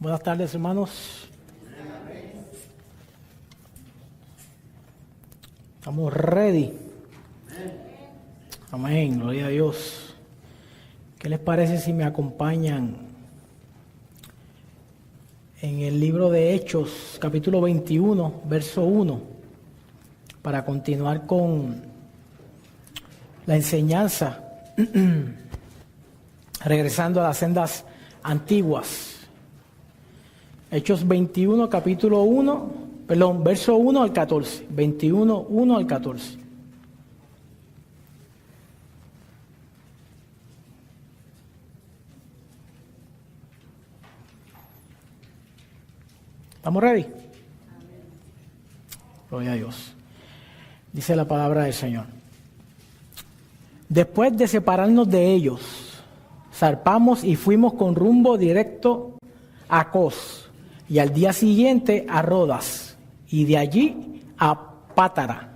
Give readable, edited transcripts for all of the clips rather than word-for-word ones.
Buenas tardes, hermanos. Estamos ready. Amén, gloria a Dios. ¿Qué les parece si me acompañan en el libro de Hechos, capítulo 21, verso 1, para continuar con la enseñanza, regresando a las sendas antiguas? Hechos 21, capítulo 1, verso 1 al 14. 21, 1 al 14. ¿Estamos ready? Gloria a Dios. Dice la palabra del Señor. Después de separarnos de ellos, zarpamos y fuimos con rumbo directo a Cos, y al día siguiente a Rodas, y de allí a Pátara.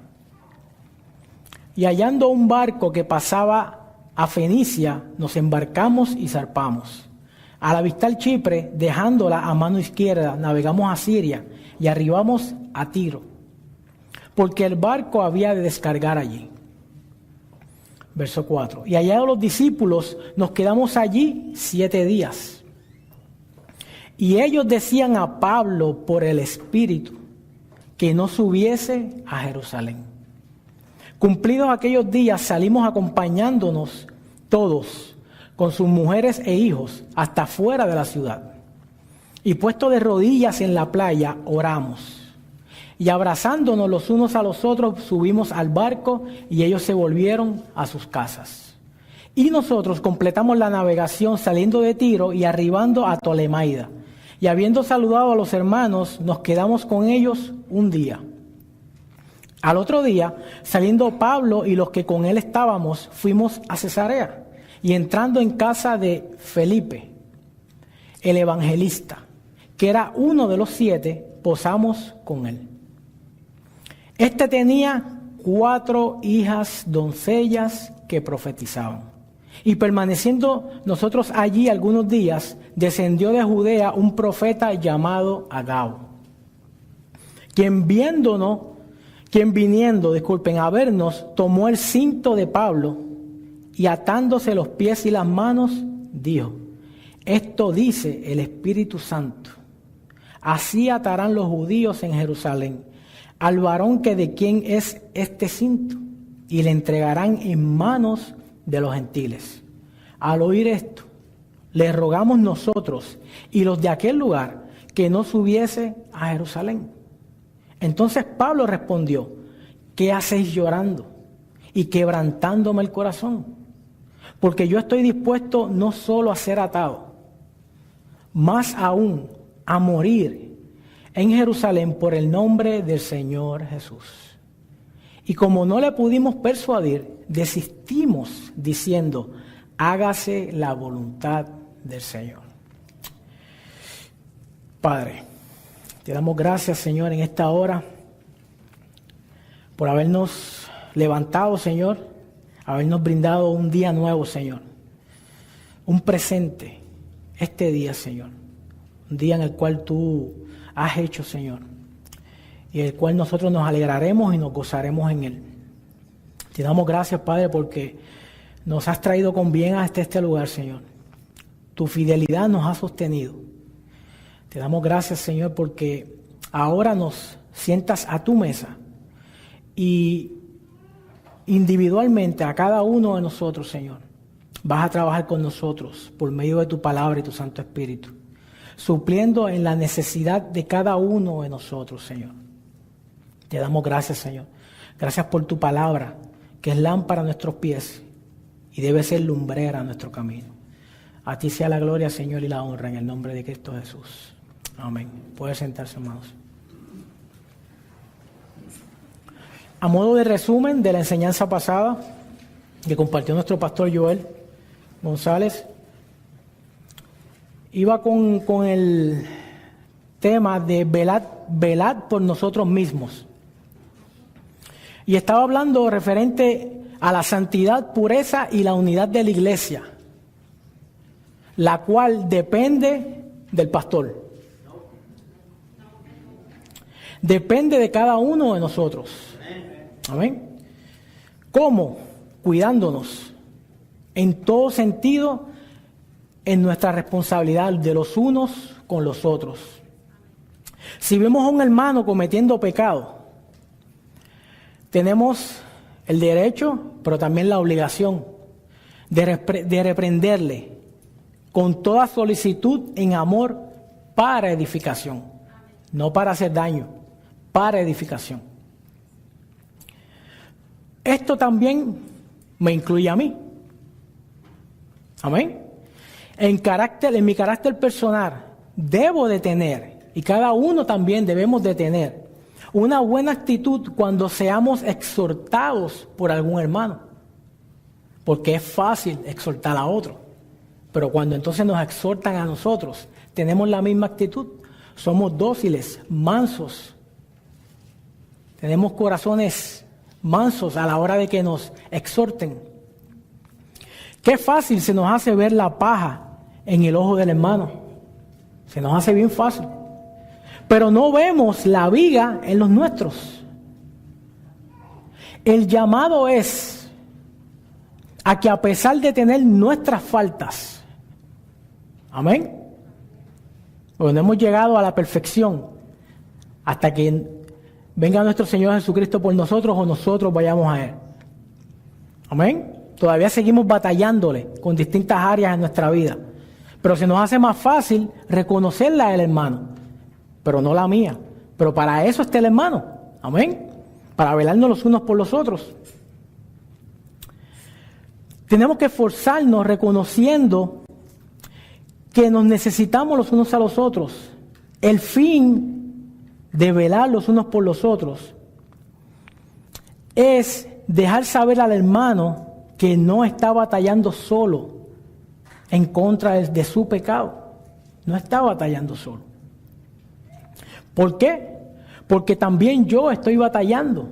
Y hallando un barco que pasaba a Fenicia, nos embarcamos y zarpamos. Al avistar Chipre, dejándola a mano izquierda, navegamos a Siria y arribamos a Tiro, porque el barco había de descargar allí. Verso 4. Y hallados los discípulos, nos quedamos allí 7 días. Y ellos decían a Pablo por el Espíritu que no subiese a Jerusalén. Cumplidos aquellos días, salimos acompañándonos todos, con sus mujeres e hijos, hasta fuera de la ciudad. Y puesto de rodillas en la playa, oramos. Y abrazándonos los unos a los otros, subimos al barco y ellos se volvieron a sus casas. Y nosotros completamos la navegación saliendo de Tiro y arribando a Tolemaida. Y habiendo saludado a los hermanos, nos quedamos con ellos un día. Al otro día, saliendo Pablo y los que con él estábamos, fuimos a Cesarea. Y entrando en casa de Felipe, el evangelista, que era uno de los 7, posamos con él. Este tenía 4 hijas doncellas que profetizaban. Y permaneciendo nosotros allí algunos días, descendió de Judea un profeta llamado Agabo, quien viniendo a vernos, tomó el cinto de Pablo y atándose los pies y las manos, dijo: esto dice el Espíritu Santo, así atarán los judíos en Jerusalén al varón que de quien es este cinto, y le entregarán en manos de los gentiles. Al oír esto, le rogamos nosotros y los de aquel lugar que no subiese a Jerusalén. Entonces Pablo respondió: ¿qué hacéis llorando y quebrantándome el corazón? Porque yo estoy dispuesto no solo a ser atado, más aún a morir en Jerusalén por el nombre del Señor Jesús. Y como no le pudimos persuadir, desistimos diciendo: hágase la voluntad del Señor. Padre, te damos gracias, Señor, en esta hora por habernos levantado, Señor, habernos brindado un día nuevo, Señor, un presente, este día, Señor, un día en el cual tú has hecho, Señor, y el cual nosotros nos alegraremos y nos gozaremos en él. Te damos gracias, Padre, porque nos has traído con bien hasta este lugar, Señor. Tu fidelidad nos ha sostenido. Te damos gracias, Señor, porque ahora nos sientas a tu mesa y individualmente a cada uno de nosotros, Señor, vas a trabajar con nosotros por medio de tu palabra y tu Santo Espíritu, supliendo en la necesidad de cada uno de nosotros, Señor. Te damos gracias, Señor. Gracias por tu palabra, que es lámpara a nuestros pies y debe ser lumbrera a nuestro camino. A ti sea la gloria, Señor, y la honra en el nombre de Cristo Jesús. Amén. Puede sentarse, hermanos. A modo de resumen de la enseñanza pasada que compartió nuestro pastor Joel González, iba con el tema de velad por nosotros mismos. Y estaba hablando referente a la santidad, pureza y la unidad de la iglesia, la cual depende del pastor. depende de cada uno de nosotros. Amén. ¿Cómo? Cuidándonos en todo sentido, en nuestra responsabilidad de los unos con los otros. Si vemos a un hermano cometiendo pecado, tenemos el derecho, pero también la obligación de reprenderle con toda solicitud en amor para edificación, no para hacer daño, para edificación. Esto también me incluye a mí. Amén. En mi carácter personal, debo de tener, y cada uno también debemos de tener, una buena actitud cuando seamos exhortados por algún hermano. Porque es fácil exhortar a otro. Pero cuando entonces nos exhortan a nosotros, tenemos la misma actitud. Somos dóciles, mansos. Tenemos corazones mansos a la hora de que nos exhorten. Qué fácil se nos hace ver la paja en el ojo del hermano. Se nos hace bien fácil. Pero no vemos la viga en los nuestros. El llamado es a que a pesar de tener nuestras faltas, amén, pues no hemos llegado a la perfección hasta que venga nuestro Señor Jesucristo por nosotros o nosotros vayamos a Él. Amén. Todavía seguimos batallándole con distintas áreas en nuestra vida. Pero se nos hace más fácil reconocerla del hermano, pero no la mía. Pero para eso está el hermano. Amén. Para velarnos los unos por los otros. Tenemos que esforzarnos reconociendo que nos necesitamos los unos a los otros. El fin de velar los unos por los otros es dejar saber al hermano que no está batallando solo en contra de su pecado. No está batallando solo. ¿Por qué? Porque también yo estoy batallando.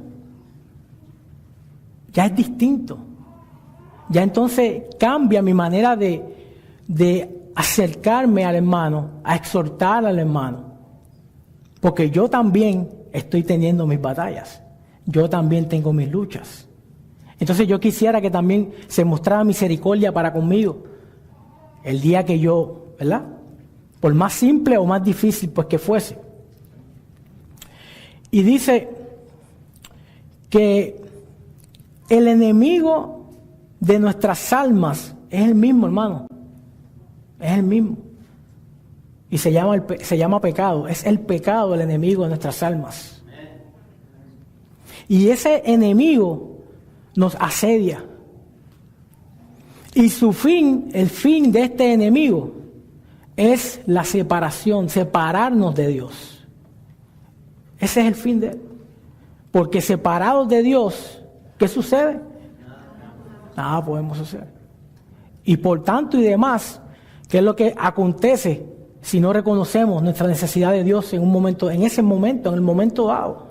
Ya es distinto. Ya entonces cambia mi manera de acercarme al hermano, a exhortar al hermano. Porque yo también estoy teniendo mis batallas. Yo también tengo mis luchas. Entonces yo quisiera que también se mostrara misericordia para conmigo el día que yo, ¿verdad? Por más simple o más difícil pues que fuese. Y dice que el enemigo de nuestras almas es el mismo, hermano. Es el mismo. Y se llama pecado. Es el pecado el enemigo de nuestras almas. Y ese enemigo nos asedia. Y su fin, el fin de este enemigo, es la separación, separarnos de Dios. Ese es el fin de él. Porque separados de Dios, ¿qué sucede? Nada podemos hacer. Y por tanto y demás, ¿qué es lo que acontece si no reconocemos nuestra necesidad de Dios en ese momento, en el momento dado?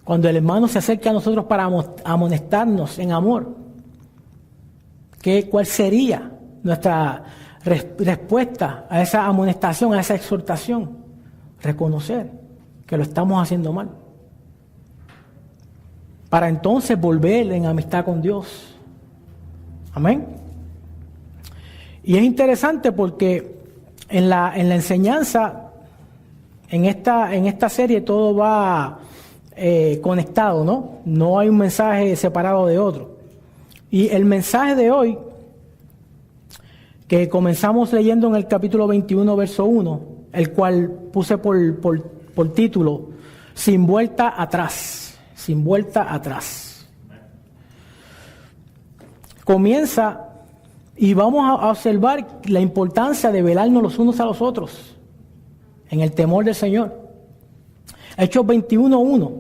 Cuando el hermano se acerca a nosotros para amonestarnos en amor, ¿cuál sería nuestra respuesta a esa amonestación, a esa exhortación? Reconocer que lo estamos haciendo mal. Para entonces volver en amistad con Dios. Amén. Y es interesante porque en la enseñanza, en esta serie todo va conectado, ¿no? No hay un mensaje separado de otro. Y el mensaje de hoy, que comenzamos leyendo en el capítulo 21, verso 1, el cual puse por título, Sin vuelta atrás. Sin vuelta atrás. Comienza y vamos a observar la importancia de velarnos los unos a los otros en el temor del Señor. Hechos 21:1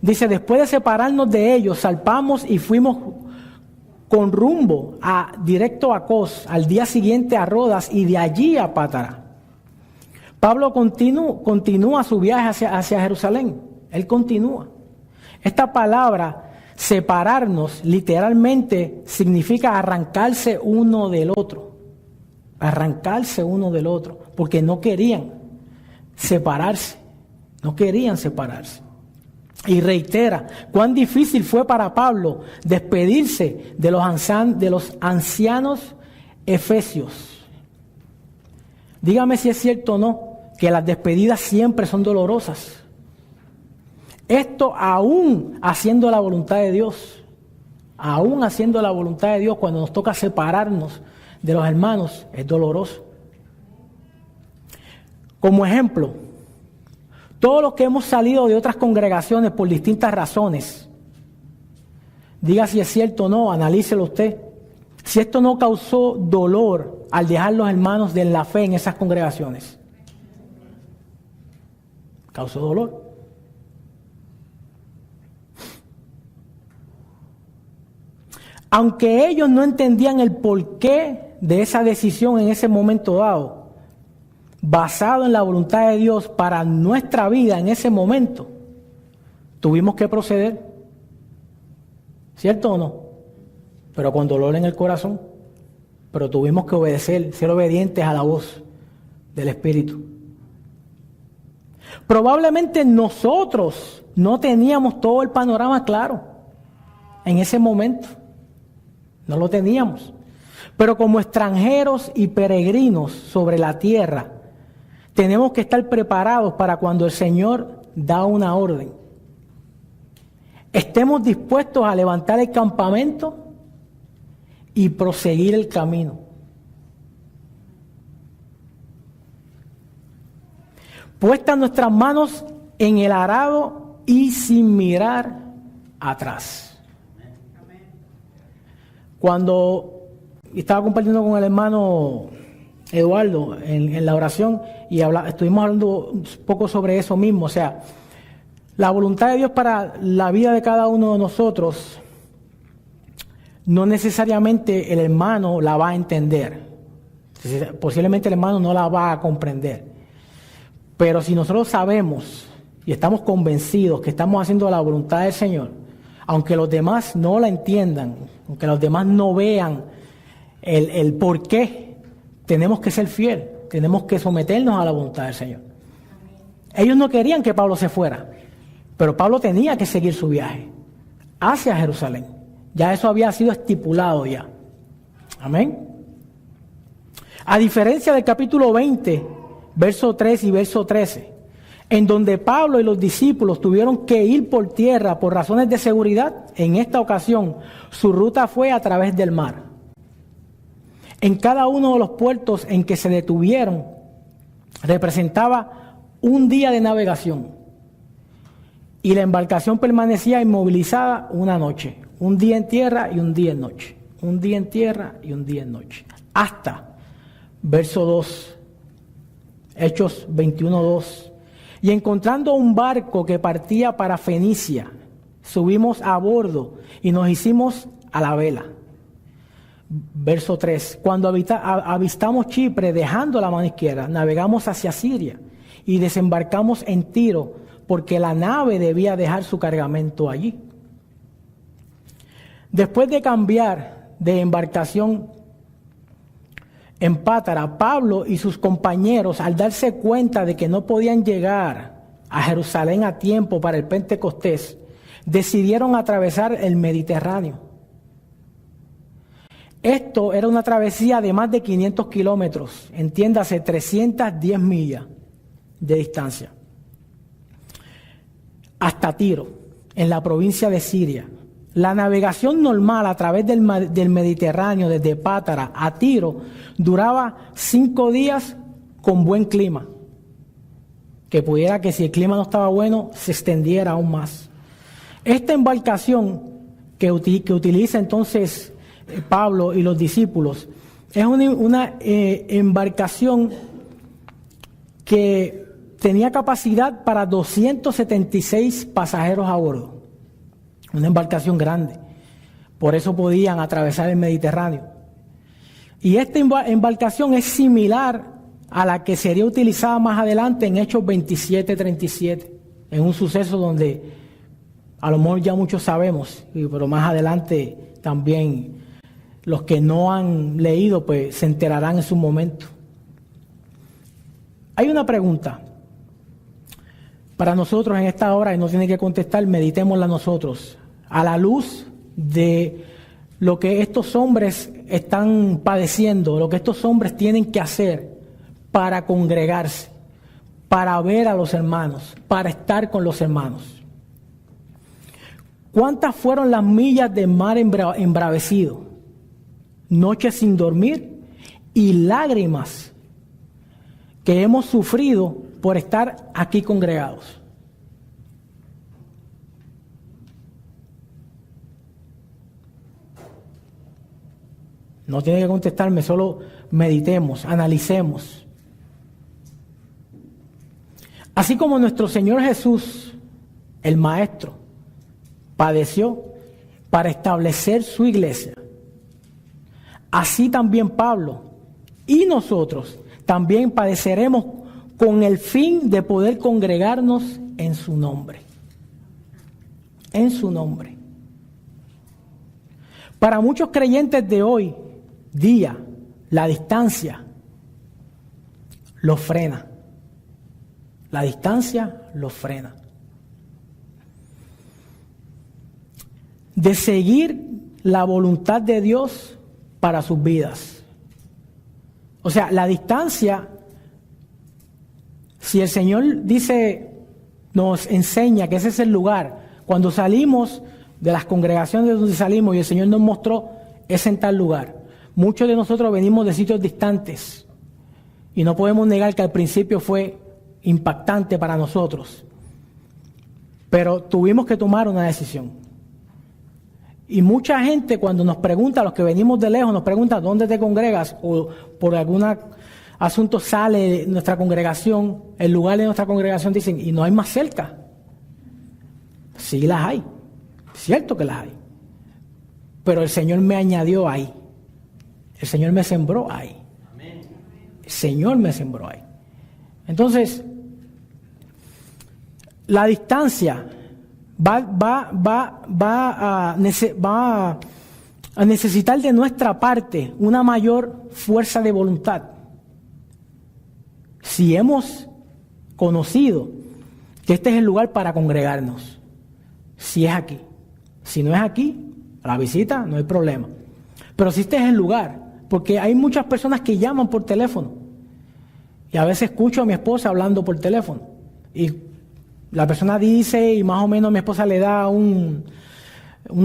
dice: después de separarnos de ellos, salpamos y fuimos con rumbo directo a Cos, al día siguiente a Rodas y de allí a Pátara. Pablo continúa su viaje hacia Jerusalén. Él continúa. Esta palabra, separarnos, literalmente significa arrancarse uno del otro. Arrancarse uno del otro. Porque no querían separarse. No querían separarse. Y reitera cuán difícil fue para Pablo despedirse de los ancianos efesios. Dígame si es cierto o no, que las despedidas siempre son dolorosas. Esto aún haciendo la voluntad de Dios. Aún haciendo la voluntad de Dios, cuando nos toca separarnos de los hermanos, es doloroso. Como ejemplo, todos los que hemos salido de otras congregaciones por distintas razones, diga si es cierto o no, analícelo usted. Si esto no causó dolor al dejar los hermanos de la fe en esas congregaciones. Causó dolor. Aunque ellos no entendían el porqué de esa decisión en ese momento dado, basado en la voluntad de Dios para nuestra vida en ese momento, tuvimos que proceder. ¿Cierto o no? Pero con dolor en el corazón. Pero tuvimos que obedecer, ser obedientes a la voz del Espíritu. Probablemente nosotros no teníamos todo el panorama claro en ese momento. No lo teníamos. Pero como extranjeros y peregrinos sobre la tierra, tenemos que estar preparados para cuando el Señor da una orden. Estemos dispuestos a levantar el campamento y proseguir el camino. Puestas nuestras manos en el arado y sin mirar atrás. Cuando estaba compartiendo con el hermano Eduardo en la oración y estuvimos hablando un poco sobre eso mismo, o sea, la voluntad de Dios para la vida de cada uno de nosotros, no necesariamente el hermano la va a entender, posiblemente el hermano no la va a comprender, pero si nosotros sabemos y estamos convencidos que estamos haciendo la voluntad del Señor, aunque los demás no la entiendan, aunque los demás no vean el por qué, tenemos que ser fieles, tenemos que someternos a la voluntad del Señor. Ellos no querían que Pablo se fuera, pero Pablo tenía que seguir su viaje hacia Jerusalén. Ya eso había sido estipulado ya. Amén. A diferencia del capítulo 20, verso 3 y verso 13, en donde Pablo y los discípulos tuvieron que ir por tierra por razones de seguridad, en esta ocasión su ruta fue a través del mar. En cada uno de los puertos en que se detuvieron representaba un día de navegación y la embarcación permanecía inmovilizada una noche, un día en tierra y un día en noche, un día en tierra y un día en noche, hasta verso 2, Hechos 21:2. Y encontrando un barco que partía para Fenicia, subimos a bordo y nos hicimos a la vela. Verso 3. Cuando avistamos Chipre, dejando la mano izquierda, navegamos hacia Siria y desembarcamos en Tiro, porque la nave debía dejar su cargamento allí. Después de cambiar de embarcación en Pátara, Pablo y sus compañeros, al darse cuenta de que no podían llegar a Jerusalén a tiempo para el Pentecostés, decidieron atravesar el Mediterráneo. Esto era una travesía de más de 500 kilómetros, entiéndase 310 millas de distancia, hasta Tiro, en la provincia de Siria. La navegación normal a través del Mediterráneo desde Pátara a Tiro duraba 5 días con buen clima, que pudiera que si el clima no estaba bueno se extendiera aún más. Esta embarcación que utiliza entonces Pablo y los discípulos es una embarcación que tenía capacidad para 276 pasajeros a bordo. Una embarcación grande. Por eso podían atravesar el Mediterráneo. Y esta embarcación es similar a la que sería utilizada más adelante en Hechos 27:37, en un suceso donde a lo mejor ya muchos sabemos, pero más adelante también los que no han leído pues se enterarán en su momento. Hay una pregunta. para nosotros en esta hora, y no tiene que contestar, meditémosla nosotros, a la luz de lo que estos hombres están padeciendo, lo que estos hombres tienen que hacer para congregarse, para ver a los hermanos, para estar con los hermanos. ¿Cuántas fueron las millas de mar embravecido? Noches sin dormir y lágrimas que hemos sufrido por estar aquí congregados. No tiene que contestarme, solo meditemos, analicemos. Así como nuestro Señor Jesús, el Maestro, padeció para establecer su iglesia, así también Pablo y nosotros también padeceremos con el fin de poder congregarnos en su nombre. En su nombre. Para muchos creyentes de hoy día, la distancia los frena. La distancia los frena. De seguir la voluntad de Dios para sus vidas. O sea, la distancia, si el Señor dice, nos enseña que ese es el lugar, cuando salimos de las congregaciones de donde salimos y el Señor nos mostró, es en tal lugar. Muchos de nosotros venimos de sitios distantes y no podemos negar que al principio fue impactante para nosotros, pero tuvimos que tomar una decisión. Y mucha gente cuando nos pregunta, los que venimos de lejos, nos pregunta ¿dónde te congregas? O por algún asunto sale de nuestra congregación, el lugar de nuestra congregación, dicen, ¿y no hay más cerca? Sí las hay, cierto que las hay, pero el Señor me añadió ahí. El Señor me sembró ahí. El Señor me sembró ahí. Entonces, la distancia va a necesitar de nuestra parte una mayor fuerza de voluntad. Si hemos conocido que este es el lugar para congregarnos, si es aquí. Si no es aquí, la visita, no hay problema. Pero si este es el lugar, porque hay muchas personas que llaman por teléfono. Y a veces escucho a mi esposa hablando por teléfono. Y la persona dice, y más o menos mi esposa le da una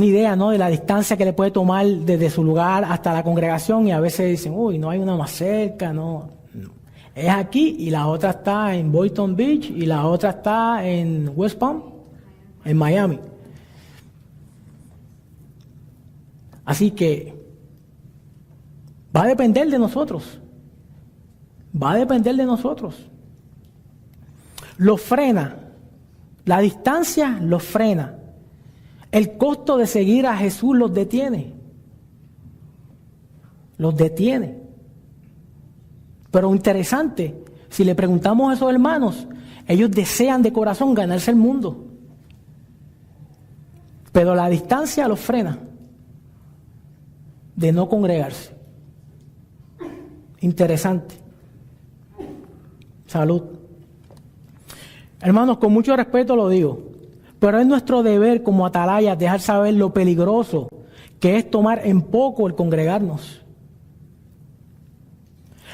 idea, ¿no?, de la distancia que le puede tomar desde su lugar hasta la congregación. Y a veces dicen, uy, no hay una más cerca, no. Es aquí y la otra está en Boynton Beach y la otra está en West Palm, en Miami. Así que va a depender de nosotros. Va a depender de nosotros. Los frena. La distancia los frena. El costo de seguir a Jesús los detiene. Los detiene. Pero interesante, si le preguntamos a esos hermanos, ellos desean de corazón ganarse el mundo. Pero la distancia los frena de no congregarse. Interesante. Salud. Hermanos, con mucho respeto lo digo, pero es nuestro deber como atalayas dejar saber lo peligroso que es tomar en poco el congregarnos.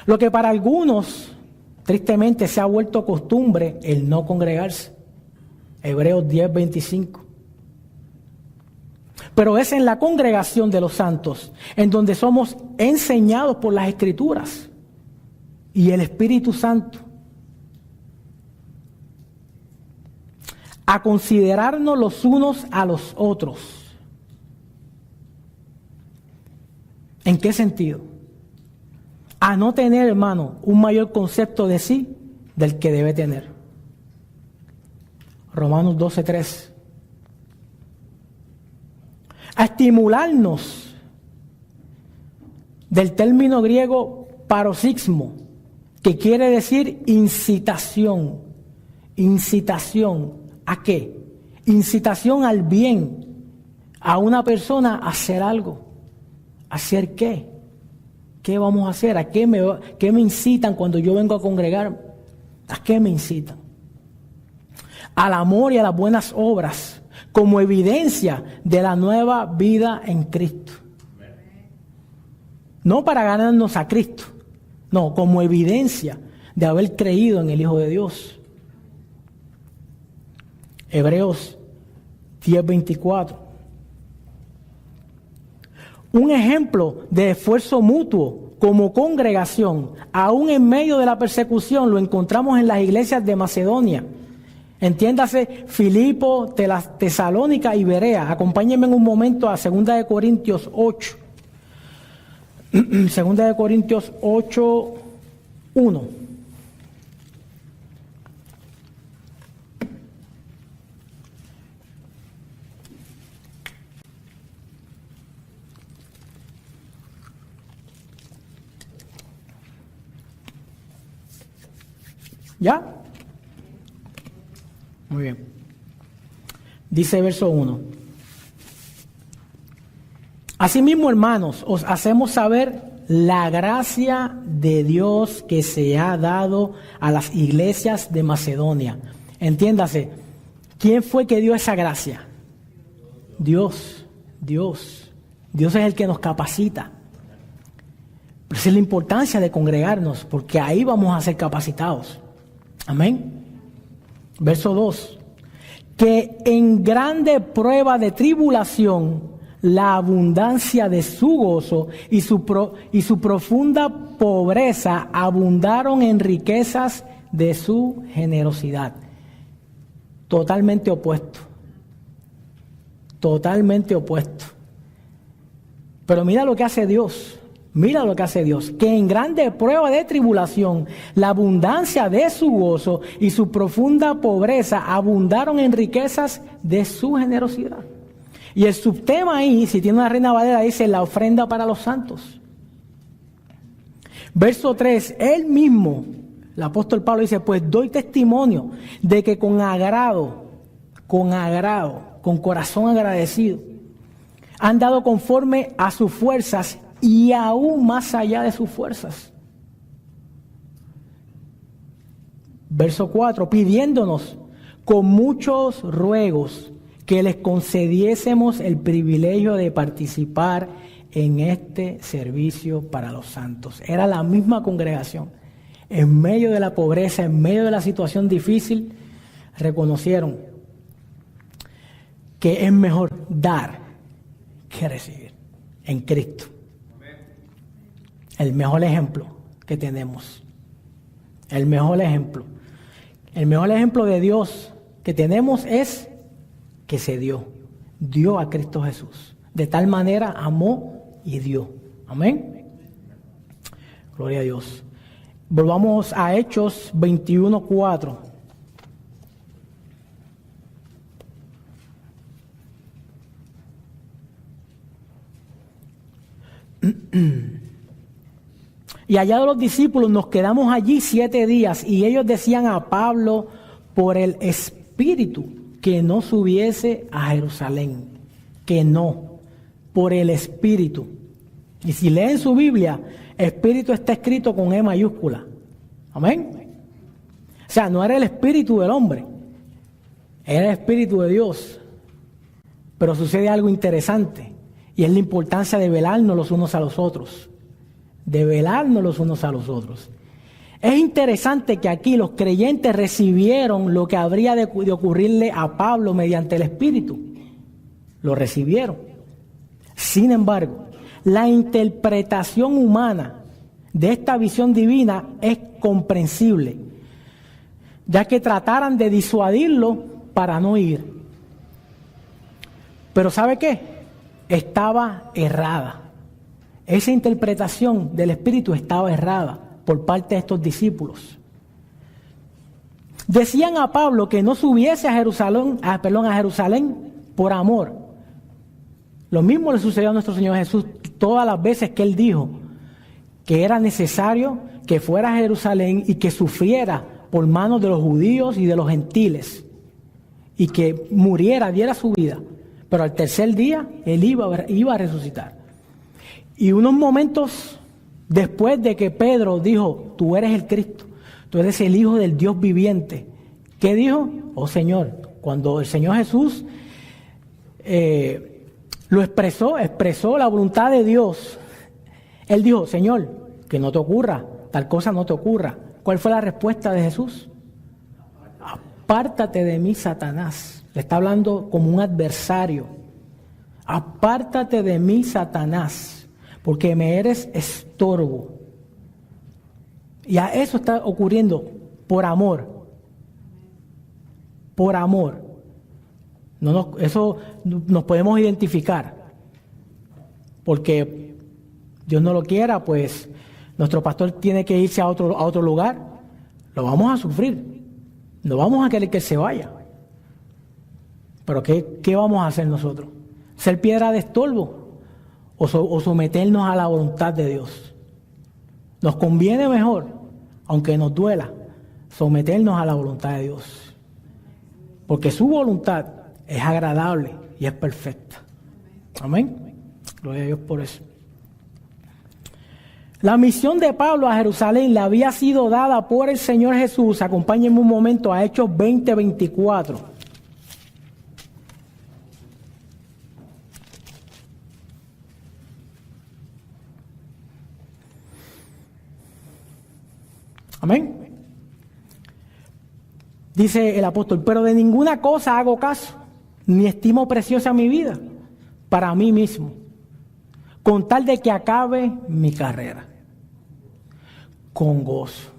Lo que para algunos, tristemente, se ha vuelto costumbre, el no congregarse. Hebreos 10:25. Pero es en la congregación de los santos en donde somos enseñados por las Escrituras y el Espíritu Santo a considerarnos los unos a los otros. ¿En qué sentido? A no tener, hermano, un mayor concepto de sí del que debe tener. Romanos 12:3. A estimularnos del término griego paroxismo, que quiere decir incitación. ¿Incitación a qué? Incitación al bien, a una persona a hacer algo. ¿Hacer qué? ¿Qué vamos a hacer? ¿A qué me incitan cuando yo vengo a congregarme? ¿A qué me incitan? al amor y a las buenas obras, como evidencia de la nueva vida en Cristo. No para ganarnos a Cristo, no, como evidencia de haber creído en el Hijo de Dios. Hebreos 10:24. Un ejemplo de esfuerzo mutuo como congregación, aún en medio de la persecución, lo encontramos en las iglesias de Macedonia. Entiéndase, Filipo, Tesalónica y Berea. Acompáñenme en un momento a 2 Corintios 8. 2 Corintios 8, 1. ¿Ya? Muy bien. Dice verso 1. Asimismo, hermanos, os hacemos saber la gracia de Dios que se ha dado a las iglesias de Macedonia. Entiéndase, ¿quién fue que dio esa gracia? Dios. Dios es el que nos capacita. Pero esa es la importancia de congregarnos, porque ahí vamos a ser capacitados. Amén. Verso 2. Que en grande prueba de tribulación, la abundancia de su gozo y su profunda pobreza abundaron en riquezas de su generosidad. Totalmente opuesto. Totalmente opuesto. Pero mira lo que hace Dios. Mira lo que hace Dios, que en grande prueba de tribulación, la abundancia de su gozo y su profunda pobreza abundaron en riquezas de su generosidad. Y el subtema ahí, si tiene una Reina Valera, dice la ofrenda para los santos. Verso 3, él mismo, el apóstol Pablo dice, pues doy testimonio de que con agrado, con corazón agradecido, han dado conforme a sus fuerzas y aún más allá de sus fuerzas. Verso 4, pidiéndonos con muchos ruegos que les concediésemos el privilegio de participar en este servicio para los santos. Era la misma congregación. En medio de la pobreza, en medio de la situación difícil, reconocieron que es mejor dar que recibir en Cristo. El mejor ejemplo que tenemos. El mejor ejemplo. El mejor ejemplo de Dios que tenemos es que se dio a Cristo Jesús. De tal manera amó y dio. Amén. Gloria a Dios. Volvamos a Hechos 21:4. Y hallado los discípulos, nos quedamos allí 7 días, y ellos decían a Pablo por el Espíritu que no subiese a Jerusalén, que no, por el Espíritu. Y si leen su Biblia, Espíritu está escrito con E mayúscula. Amén. O sea, no era el espíritu del hombre, era el Espíritu de Dios. Pero sucede algo interesante, y es la importancia de velarnos los unos a los otros. De velarnos los unos a los otros. Es interesante que aquí los creyentes recibieron lo que habría de ocurrirle a Pablo mediante el Espíritu. Lo recibieron. Sin embargo, la interpretación humana de esta visión divina es comprensible, ya que trataran de disuadirlo para no ir. Pero ¿sabe qué? Estaba errada. Esa interpretación del Espíritu estaba errada por parte de estos discípulos. Decían a Pablo que no subiese a Jerusalén por amor. Lo mismo le sucedió a nuestro Señor Jesús todas las veces que Él dijo que era necesario que fuera a Jerusalén y que sufriera por manos de los judíos y de los gentiles, y que muriera, diera su vida, pero al tercer día Él iba a resucitar. Y unos momentos después de que Pedro dijo, tú eres el Cristo, tú eres el Hijo del Dios viviente, ¿Qué dijo? Oh Señor. Cuando el Señor Jesús expresó la voluntad de Dios, Él dijo, Señor, que no te ocurra, tal cosa no te ocurra. ¿Cuál fue la respuesta de Jesús? Apártate de mí, Satanás. Le está hablando como un adversario. Apártate de mí, Satanás, porque me eres estorbo. Y a eso está ocurriendo por amor. Por amor. Eso nos podemos identificar. Porque Dios no lo quiera, pues nuestro pastor tiene que irse a otro lugar. Lo vamos a sufrir. No vamos a querer que se vaya. Pero ¿qué vamos a hacer nosotros? ¿Ser piedra de estorbo o someternos a la voluntad de Dios? Nos conviene mejor, aunque nos duela, someternos a la voluntad de Dios. Porque su voluntad es agradable y es perfecta. Amén. Gloria a Dios por eso. La misión de Pablo a Jerusalén le había sido dada por el Señor Jesús. Acompáñenme un momento a Hechos 20:24. Amén. Dice el apóstol, pero de ninguna cosa hago caso, ni estimo preciosa mi vida para mí mismo, con tal de que acabe mi carrera con gozo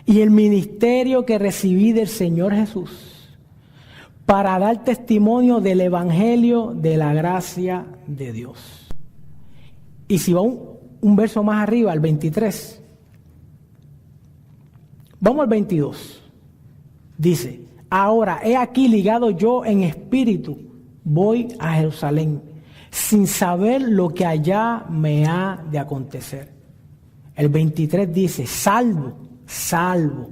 y el ministerio que recibí del Señor Jesús para dar testimonio del evangelio de la gracia de Dios. Y si va un verso más arriba, al 23, vamos al 22. Dice, ahora he aquí ligado yo en espíritu, voy a Jerusalén, sin saber lo que allá me ha de acontecer. El 23 dice, salvo,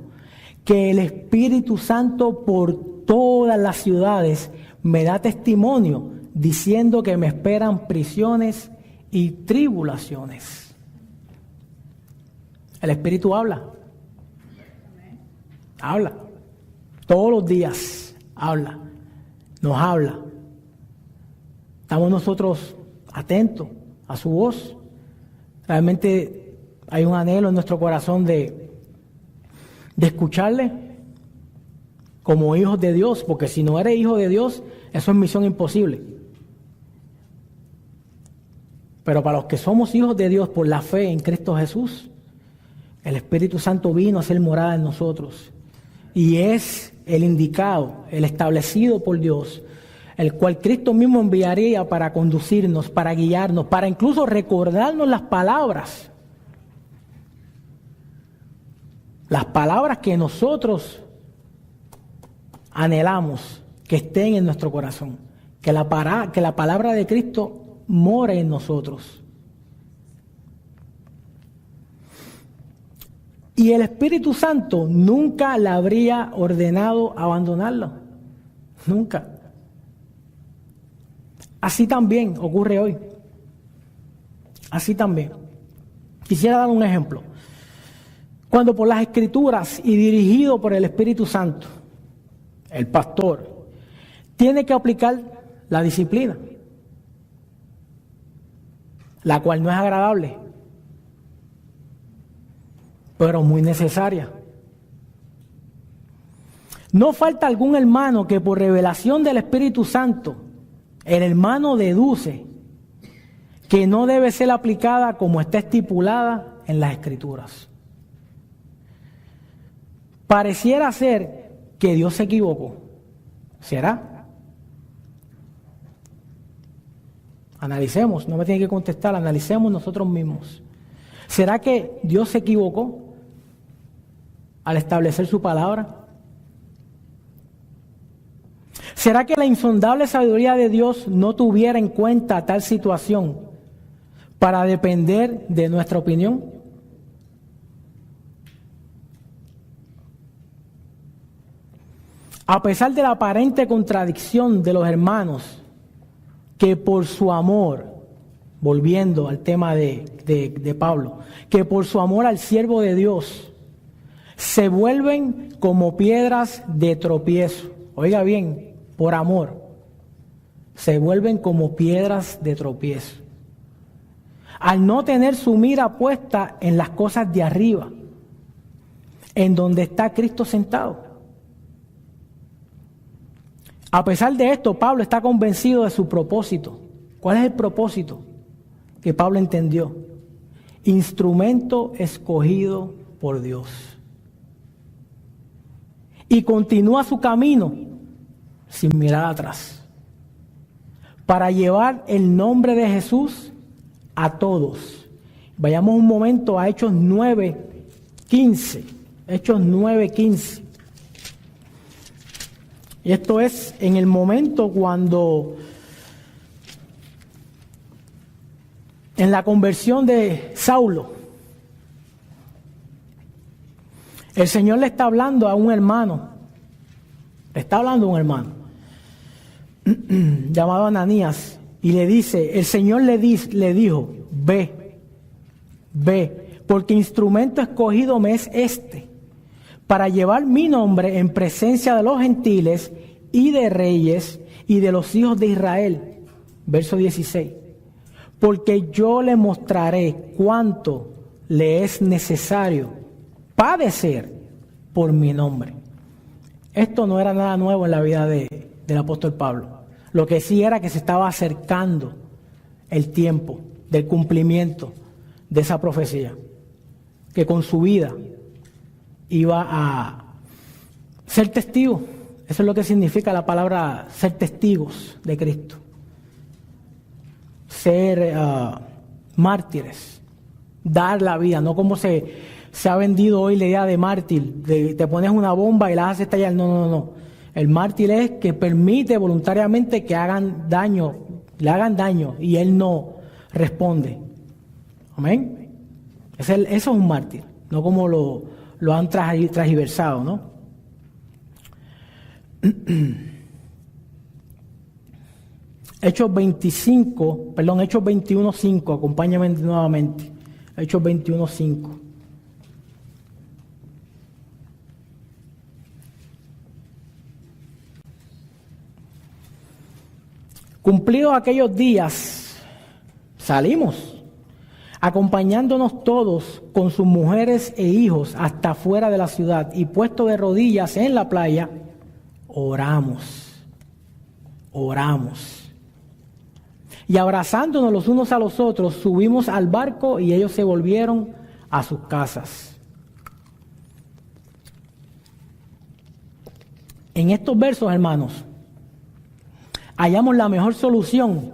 que el Espíritu Santo por todas las ciudades me da testimonio, diciendo que me esperan prisiones y tribulaciones. El Espíritu habla. Todos los días nos habla. Estamos nosotros atentos a su voz. Realmente hay un anhelo en nuestro corazón de escucharle como hijos de Dios, porque si no eres hijo de Dios, eso es misión imposible. Pero para los que somos hijos de Dios por la fe en Cristo Jesús, el Espíritu Santo vino a ser morada en nosotros. Y es el indicado, el establecido por Dios, el cual Cristo mismo enviaría para conducirnos, para guiarnos, para incluso recordarnos las palabras que nosotros anhelamos que estén en nuestro corazón, que la palabra de Cristo more en nosotros. Y el Espíritu Santo nunca le habría ordenado abandonarlo. Nunca. Así también ocurre hoy. Así también. Quisiera dar un ejemplo. Cuando por las Escrituras y dirigido por el Espíritu Santo, el pastor tiene que aplicar la disciplina, la cual no es agradable, pero muy necesaria. No falta algún hermano que por revelación del Espíritu Santo, el hermano deduce que no debe ser aplicada como está estipulada en las Escrituras. Pareciera ser que Dios se equivocó. ¿Será? Analicemos, no me tiene que contestar, analicemos nosotros mismos. ¿Será que Dios se equivocó al establecer su palabra? ¿Será que la insondable sabiduría de Dios no tuviera en cuenta tal situación para depender de nuestra opinión? A pesar de la aparente contradicción de los hermanos, que por su amor, volviendo al tema de Pablo, que por su amor al siervo de Dios, se vuelven como piedras de tropiezo. Oiga bien, por amor, se vuelven como piedras de tropiezo. Al no tener su mira puesta en las cosas de arriba, en donde está Cristo sentado. A pesar de esto, Pablo está convencido de su propósito. ¿Cuál es el propósito que Pablo entendió? Instrumento escogido por Dios. Y continúa su camino sin mirar atrás, para llevar el nombre de Jesús a todos. Vayamos un momento a Hechos 9:15. Hechos 9:15. Y esto es en el momento cuando, en la conversión de Saulo, el Señor le está hablando a un hermano. Le está hablando a un hermano llamado Ananías, y le dice, el Señor le dijo, ve, porque instrumento escogido me es este, para llevar mi nombre en presencia de los gentiles y de reyes y de los hijos de Israel. Verso 16. Porque yo le mostraré cuánto le es necesario padecer por mi nombre. Esto no era nada nuevo en la vida del apóstol Pablo. Lo que sí era que se estaba acercando el tiempo del cumplimiento de esa profecía, que con su vida iba a ser testigo. Eso es lo que significa la palabra ser testigos de Cristo. Ser mártires, dar la vida, no como se ha vendido hoy la idea de mártir, te pones una bomba y la haces estallar. No. El mártir es que permite voluntariamente que le hagan daño y él no responde. Amén. Eso es un mártir, no como lo han transversado, ¿no? Hechos 21:5, acompáñame nuevamente. Hechos 21:5. Cumplidos aquellos días, salimos, acompañándonos todos con sus mujeres e hijos hasta fuera de la ciudad, y puesto de rodillas en la playa, oramos. Y abrazándonos los unos a los otros, subimos al barco y ellos se volvieron a sus casas. En estos versos, hermanos, hallamos la mejor solución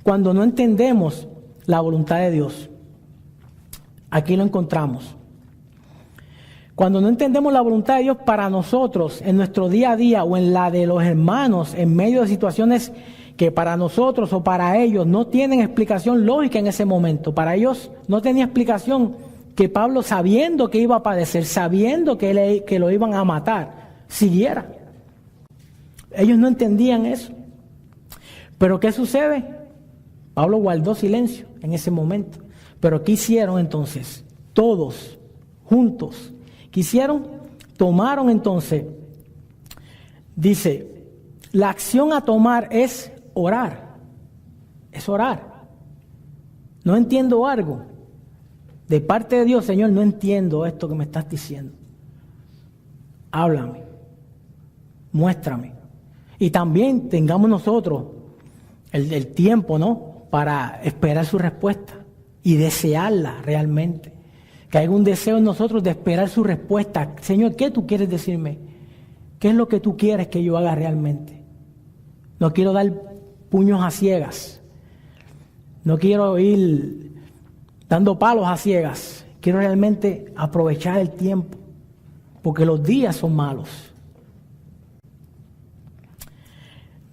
cuando no entendemos la voluntad de Dios. Aquí lo encontramos. Cuando no entendemos la voluntad de Dios para nosotros en nuestro día a día o en la de los hermanos en medio de situaciones que para nosotros o para ellos no tienen explicación lógica en ese momento. Para ellos no tenía explicación que Pablo, sabiendo que iba a padecer, sabiendo que lo iban a matar, siguiera. Ellos no entendían eso. Pero ¿qué sucede? Pablo guardó silencio en ese momento. Pero ¿qué hicieron entonces? Todos, juntos, ¿qué hicieron? Tomaron entonces, dice, la acción a tomar es orar. Es orar. No entiendo algo de parte de Dios, Señor, no entiendo esto que me estás diciendo. Háblame, muéstrame. Y también tengamos nosotros el tiempo, ¿no?, para esperar su respuesta y desearla realmente. Que haya un deseo en nosotros de esperar su respuesta. Señor, ¿qué tú quieres decirme? ¿Qué es lo que tú quieres que yo haga realmente? No quiero dar puños a ciegas. No quiero ir dando palos a ciegas. Quiero realmente aprovechar el tiempo, porque los días son malos.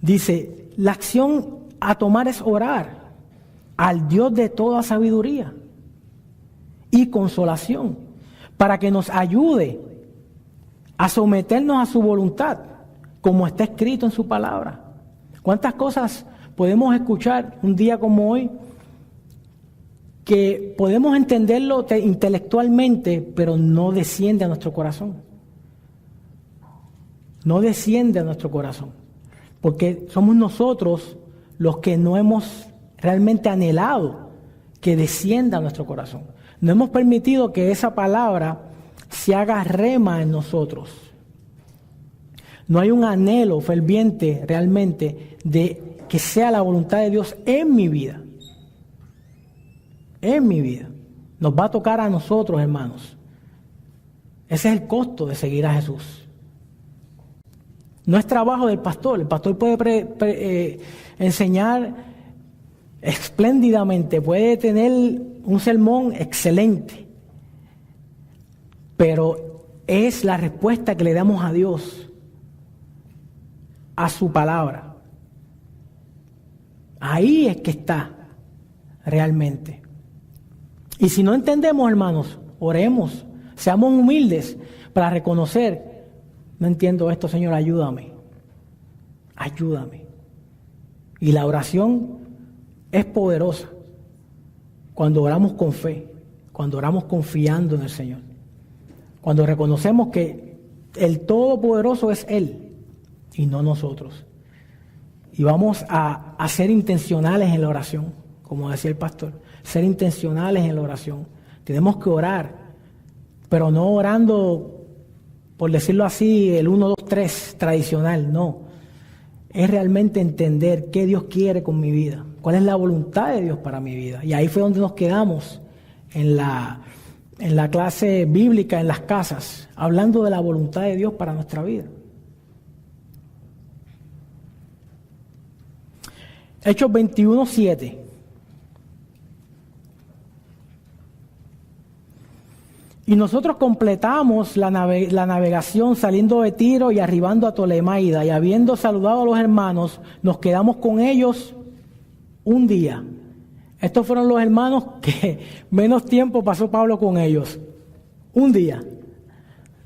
Dice, la acción a tomar es orar al Dios de toda sabiduría y consolación, para que nos ayude a someternos a su voluntad, como está escrito en su palabra. ¿Cuántas cosas podemos escuchar un día como hoy? que podemos entenderlo intelectualmente, pero no desciende a nuestro corazón. No desciende a nuestro corazón, porque somos nosotros los que no hemos realmente anhelado que descienda a nuestro corazón. No hemos permitido que esa palabra se haga rema en nosotros. No hay un anhelo ferviente realmente de que sea la voluntad de Dios en mi vida. En mi vida. Nos va a tocar a nosotros, hermanos. Ese es el costo de seguir a Jesús. No es trabajo del pastor. El pastor puede enseñar espléndidamente, puede tener un sermón excelente, pero es la respuesta que le damos a Dios, a su palabra. Ahí es que está realmente. Y si no entendemos, hermanos, oremos, seamos humildes para reconocer, no entiendo esto, Señor, ayúdame, ayúdame. Y la oración es poderosa cuando oramos con fe, cuando oramos confiando en el Señor, cuando reconocemos que el Todopoderoso es Él y no nosotros. Y vamos a ser intencionales en la oración, como decía el pastor, ser intencionales en la oración. Tenemos que orar, pero no orando, por decirlo así, el 1, 2, 3 tradicional, no. Es realmente entender qué Dios quiere con mi vida, cuál es la voluntad de Dios para mi vida. Y ahí fue donde nos quedamos en la clase bíblica, en las casas, hablando de la voluntad de Dios para nuestra vida. Hechos 21, 7. Y nosotros completamos la navegación saliendo de Tiro y arribando a Tolemaida, y habiendo saludado a los hermanos, nos quedamos con ellos un día. Estos fueron los hermanos que menos tiempo pasó Pablo con ellos. Un día.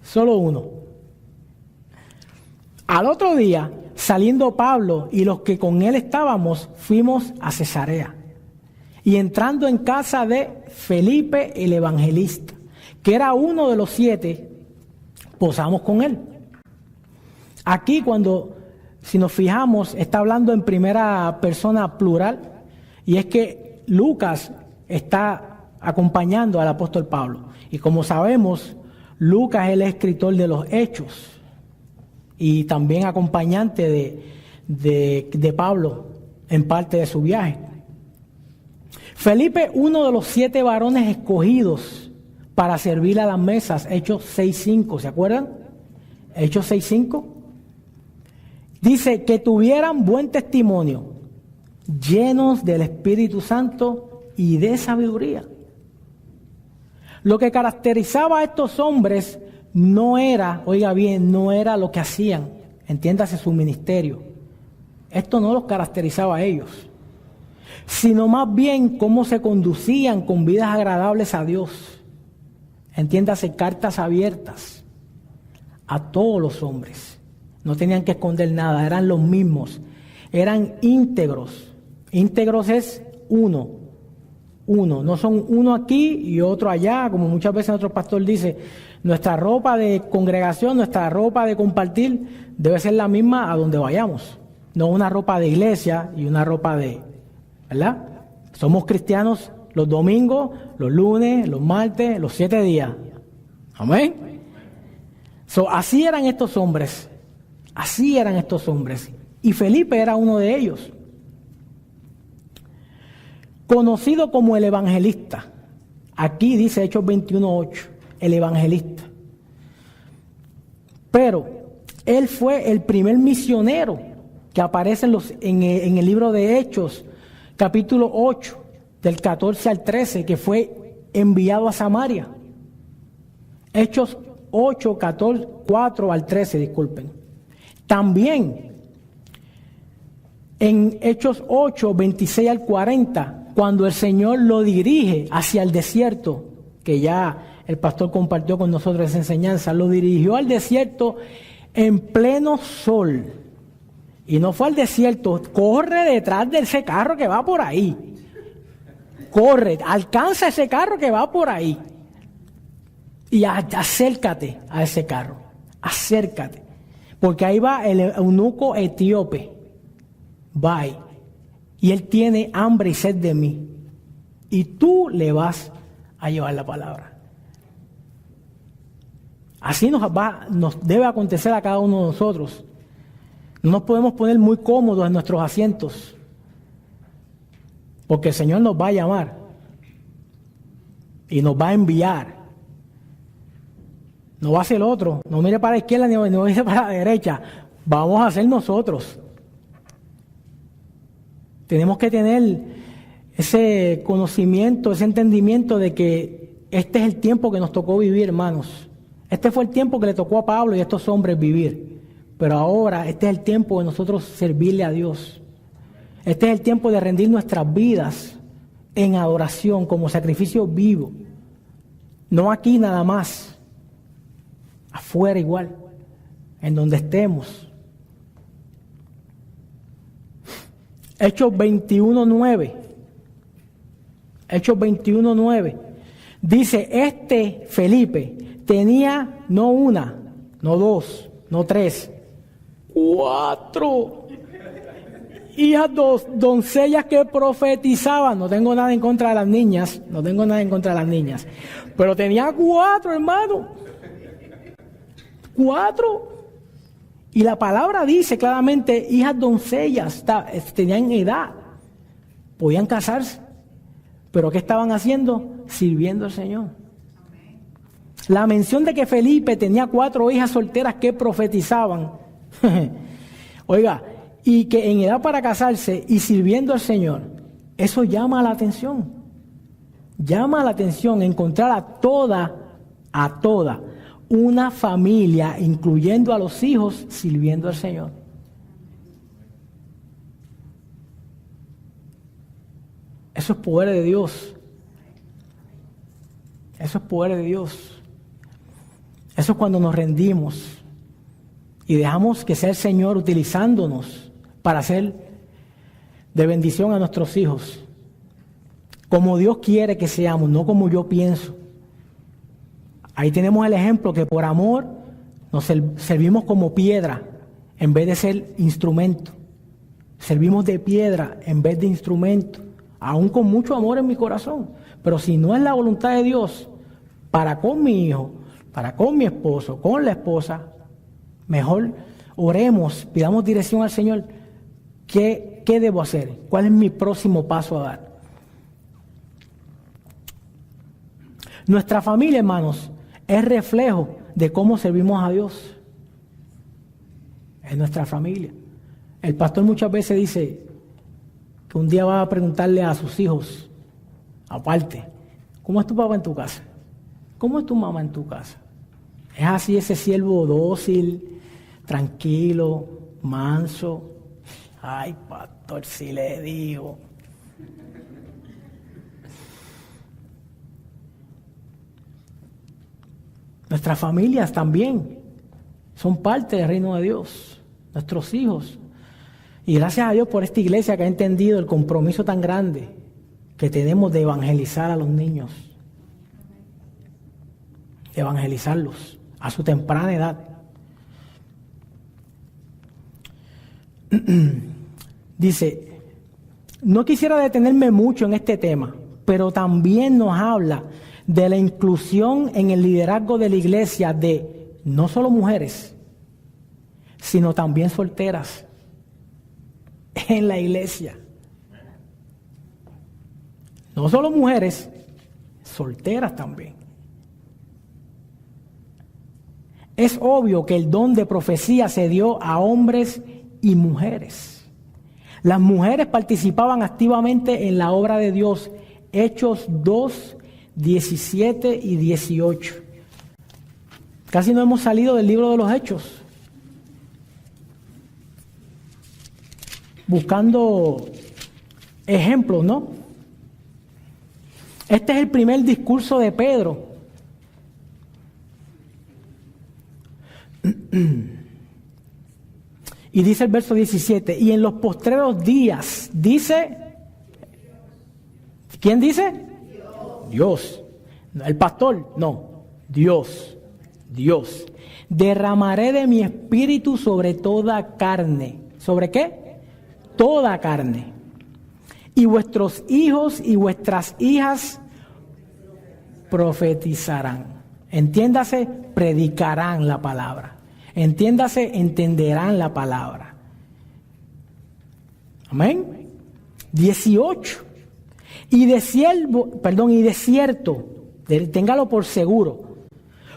Solo uno. Al otro día, saliendo Pablo y los que con él estábamos, fuimos a Cesarea. Y entrando en casa de Felipe el evangelista, que era uno de los 7, posamos con él. Aquí si nos fijamos, está hablando en primera persona plural, y es que Lucas está acompañando al apóstol Pablo. Y como sabemos, Lucas es el escritor de los Hechos y también acompañante de Pablo en parte de su viaje. Felipe, uno de los 7 varones escogidos para servir a las mesas, Hechos 6:5, ¿se acuerdan? Hechos 6:5. Dice que tuvieran buen testimonio, llenos del Espíritu Santo y de sabiduría. Lo que caracterizaba a estos hombres no era, oiga bien, no era lo que hacían, entiéndase su ministerio. Esto no los caracterizaba a ellos, sino más bien cómo se conducían con vidas agradables a Dios. Entiéndase, cartas abiertas a todos los hombres. No tenían que esconder nada, eran los mismos. Eran íntegros. Íntegros es uno. No son uno aquí y otro allá, como muchas veces nuestro pastor dice. Nuestra ropa de congregación, nuestra ropa de compartir debe ser la misma a donde vayamos. No una ropa de iglesia y una ropa ¿verdad? Somos cristianos los domingos, los lunes, los martes, los 7 días. Amén. Así eran estos hombres. Así eran estos hombres. Y Felipe era uno de ellos. Conocido como el evangelista. Aquí dice Hechos 21:8, el evangelista. Pero él fue el primer misionero que aparece en el libro de Hechos, capítulo 8. Del 14 al 13, que fue enviado a Samaria. Hechos 8, 14, 4 al 13, disculpen. También en Hechos 8, 26 al 40, cuando el Señor lo dirige hacia el desierto, que ya el pastor compartió con nosotros esa enseñanza, lo dirigió al desierto en pleno sol. Y no fue al desierto, corre detrás de ese carro que va por ahí. corre, alcanza ese carro que va por ahí. Y acércate a ese carro, acércate. Porque ahí va el eunuco etíope, va ahí. Y él tiene hambre y sed de mí. Y tú le vas a llevar la palabra. Así nos debe acontecer a cada uno de nosotros. No nos podemos poner muy cómodos en nuestros asientos, porque el Señor nos va a llamar y nos va a enviar. No va a ser otro, no mire para la izquierda ni mire para la derecha, vamos a ser nosotros. Tenemos que tener ese conocimiento, ese entendimiento de que este es el tiempo que nos tocó vivir, hermanos. Este fue el tiempo que le tocó a Pablo y a estos hombres vivir. Pero ahora este es el tiempo de nosotros servirle a Dios. Este es el tiempo de rendir nuestras vidas en adoración como sacrificio vivo. No aquí nada más, afuera igual, en donde estemos. Hechos 21:9. Hechos 21:9. Dice, Felipe tenía no una, no dos, no tres, 4 hijas doncellas que profetizaban. No tengo nada en contra de las niñas, pero tenía 4, hermano. 4. Y la palabra dice claramente, hijas doncellas, tenían edad, podían casarse. ¿Pero qué estaban haciendo? Sirviendo al Señor. La mención de que Felipe tenía 4 hijas solteras que profetizaban, oiga, y que en edad para casarse y sirviendo al Señor, eso llama la atención. Llama la atención encontrar a toda una familia, incluyendo a los hijos, sirviendo al Señor. Eso es poder de Dios. Eso es poder de Dios. Eso es cuando nos rendimos y dejamos que sea el Señor utilizándonos para hacer de bendición a nuestros hijos. Como Dios quiere que seamos, no como yo pienso. Ahí tenemos el ejemplo que por amor nos servimos como piedra en vez de ser instrumento. Servimos de piedra en vez de instrumento, aún con mucho amor en mi corazón. Pero si no es la voluntad de Dios para con mi hijo, para con mi esposo, con la esposa, mejor oremos, pidamos dirección al Señor. ¿Qué debo hacer? ¿Cuál es mi próximo paso a dar? Nuestra familia, hermanos, es reflejo de cómo servimos a Dios. Es nuestra familia. El pastor muchas veces dice que un día va a preguntarle a sus hijos, aparte, ¿cómo es tu papá en tu casa? ¿Cómo es tu mamá en tu casa? ¿Es así ese siervo dócil, tranquilo, manso? Ay, pastor, si le digo. Nuestras familias también son parte del reino de Dios, nuestros hijos. Y gracias a Dios por esta iglesia que ha entendido el compromiso tan grande que tenemos de evangelizar a los niños, de evangelizarlos a su temprana edad. Dice, no quisiera detenerme mucho en este tema, pero también nos habla de la inclusión en el liderazgo de la iglesia de no solo mujeres, sino también solteras en la iglesia. No solo mujeres, solteras también. Es obvio que el don de profecía se dio a hombres y mujeres. Las mujeres participaban activamente en la obra de Dios. Hechos 2, 17 y 18. Casi no hemos salido del libro de los Hechos. Buscando ejemplos, ¿no? Este es el primer discurso de Pedro. Y dice el verso 17, y en los postreros días, dice, ¿Quién dice? Dios. El pastor, no. Dios. Dios. Derramaré de mi espíritu sobre toda carne. ¿Sobre qué? Toda carne. Y vuestros hijos y vuestras hijas profetizarán. Entiéndase, predicarán la palabra. Entiéndase, entenderán la palabra. Amén. 18. Y de cierto, téngalo por seguro,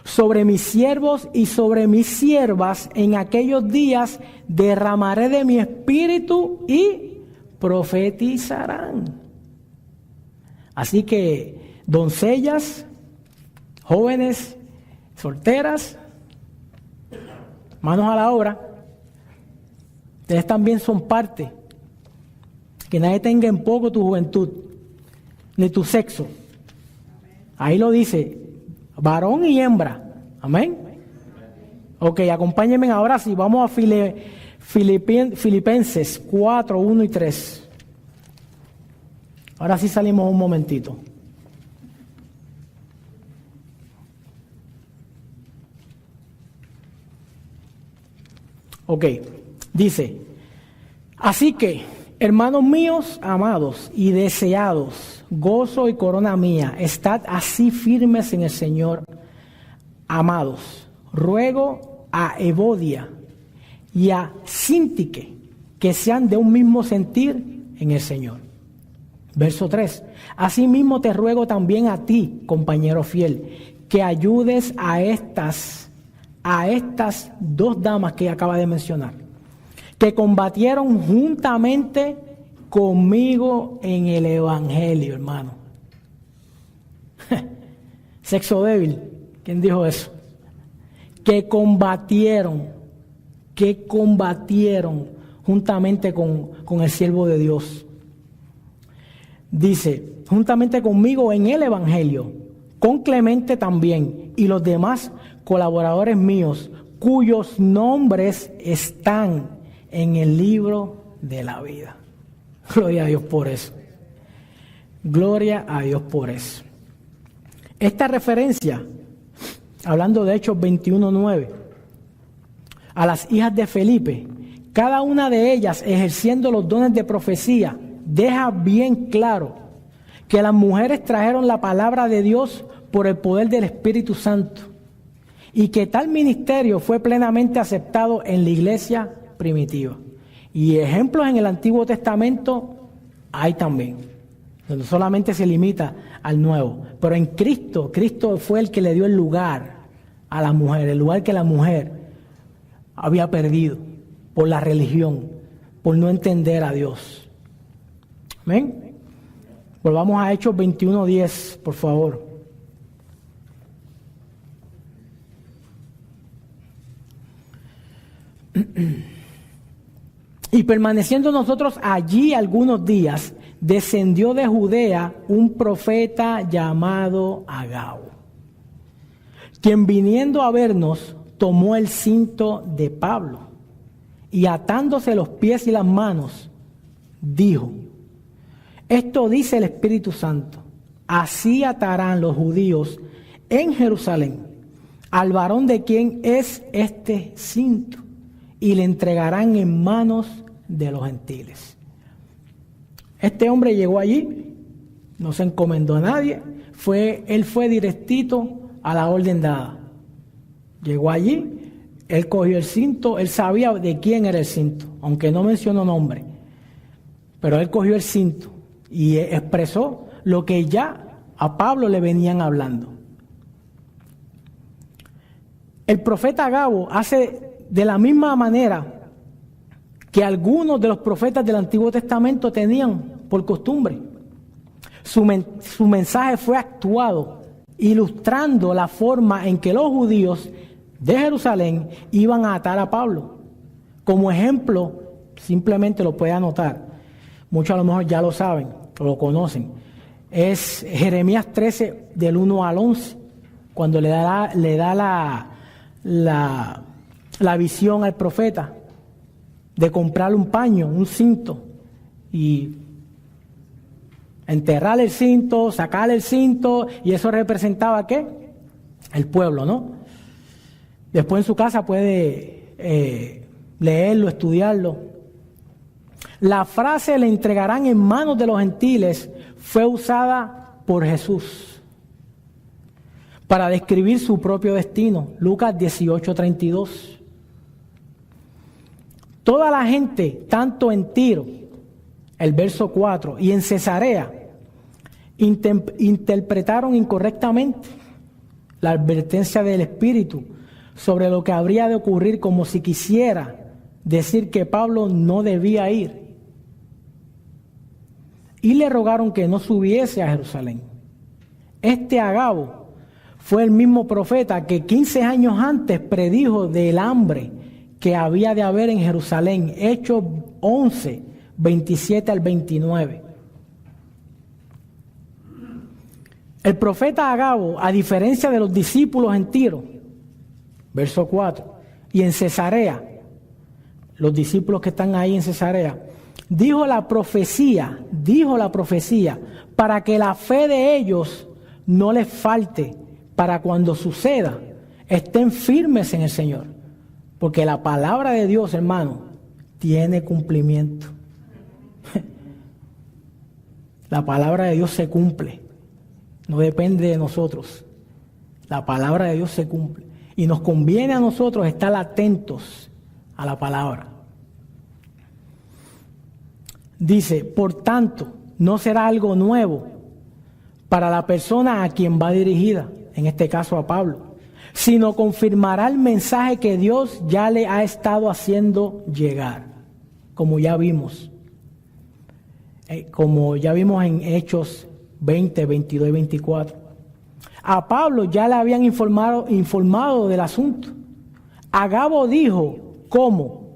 sobre mis siervos y sobre mis siervas en aquellos días derramaré de mi espíritu y profetizarán. Así que, doncellas, jóvenes, solteras, manos a la obra. Ustedes también son parte. Que nadie tenga en poco tu juventud, ni tu sexo. Ahí lo dice, varón y hembra. Amén. Ok, acompáñenme ahora sí, vamos a Filipenses 4, 1 y 3. Ahora sí salimos un momentito. Ok, dice, así que, hermanos míos, amados y deseados, gozo y corona mía, estad así firmes en el Señor, amados. Ruego a Evodia y a Síntique que sean de un mismo sentir en el Señor. Verso 3. Asimismo te ruego también a ti, compañero fiel, que ayudes a estas dos damas que acaba de mencionar, que combatieron juntamente conmigo en el Evangelio, hermano. Sexo débil, ¿quién dijo eso? Que combatieron juntamente con el siervo de Dios. Dice, juntamente conmigo en el Evangelio, con Clemente también y los demás colaboradores míos, cuyos nombres están en el libro de la vida. Gloria a Dios por eso. Gloria a Dios por eso. Esta referencia, hablando de Hechos 21:9, a las hijas de Felipe, cada una de ellas ejerciendo los dones de profecía, deja bien claro que las mujeres trajeron la palabra de Dios por el poder del Espíritu Santo y que tal ministerio fue plenamente aceptado en la iglesia primitiva. Y ejemplos en el Antiguo Testamento hay también, no solamente se limita al Nuevo, pero en Cristo fue el que le dio el lugar a la mujer, el lugar que la mujer había perdido por la religión, por no entender a Dios. ¿Amén? Volvamos a Hechos 21:10, por favor. Y permaneciendo nosotros allí algunos días, descendió de Judea un profeta llamado Agabo, quien viniendo a vernos tomó el cinto de Pablo y atándose los pies y las manos, dijo: esto dice el Espíritu Santo, así atarán los judíos en Jerusalén al varón de quien es este cinto y le entregarán en manos de los gentiles. Este hombre llegó allí, no se encomendó a nadie, él fue directito a la orden dada. Llegó allí, él cogió el cinto, él sabía de quién era el cinto, aunque no mencionó nombre, pero él cogió el cinto y expresó lo que ya a Pablo le venían hablando. El profeta Agabo hace de la misma manera que algunos de los profetas del Antiguo Testamento tenían por costumbre. Su mensaje fue actuado, ilustrando la forma en que los judíos de Jerusalén iban a atar a Pablo. Como ejemplo, simplemente lo puede anotar. Muchos a lo mejor ya lo saben o lo conocen. Es Jeremías 13, del 1 al 11, cuando le da la visión al profeta de comprarle un paño, un cinto, y Enterrar el cinto, sacar el cinto, y eso representaba ¿qué? El pueblo, ¿no? Después en su casa puede leerlo, estudiarlo. La frase "le entregarán en manos de los gentiles" fue usada por Jesús para describir su propio destino. Lucas 18:32. Toda la gente, tanto en Tiro, el verso 4, y en Cesarea, interpretaron incorrectamente la advertencia del Espíritu sobre lo que habría de ocurrir, como si quisiera decir que Pablo no debía ir. Y le rogaron que no subiese a Jerusalén. Este Agabo fue el mismo profeta que 15 años antes predijo del hambre que había de haber en Jerusalén. Hechos 11, 27 al 29. El profeta Agabo, a diferencia de los discípulos en Tiro, verso 4, y en Cesarea, los discípulos que están ahí en Cesarea, dijo la profecía, para que la fe de ellos no les falte, para cuando suceda, estén firmes en el Señor. Porque la palabra de Dios, hermano, tiene cumplimiento. La palabra de Dios se cumple. No depende de nosotros. La palabra de Dios se cumple. Y nos conviene a nosotros estar atentos a la palabra. Dice, por tanto, no será algo nuevo para la persona a quien va dirigida, en este caso a Pablo, sino confirmará el mensaje que Dios ya le ha estado haciendo llegar, como ya vimos. Como ya vimos en Hechos 20, 22 y 24. A Pablo ya le habían informado del asunto. Agabo dijo cómo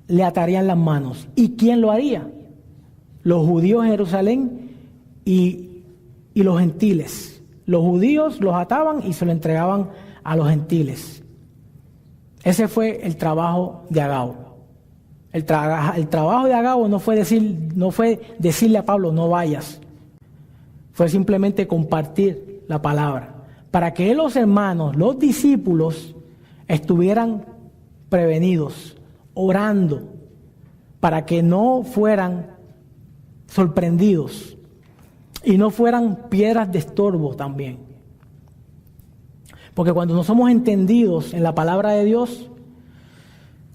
le atarían las manos. ¿Y quién lo haría? Los judíos en Jerusalén y los gentiles. Los judíos los ataban y se lo entregaban a los gentiles. Ese fue el trabajo de Agabo. El trabajo de Agabo no fue decirle a Pablo no vayas. Fue simplemente compartir la palabra para que los hermanos, los discípulos, estuvieran prevenidos, orando, para que no fueran sorprendidos y no fueran piedras de estorbo también. Porque cuando no somos entendidos en la palabra de Dios,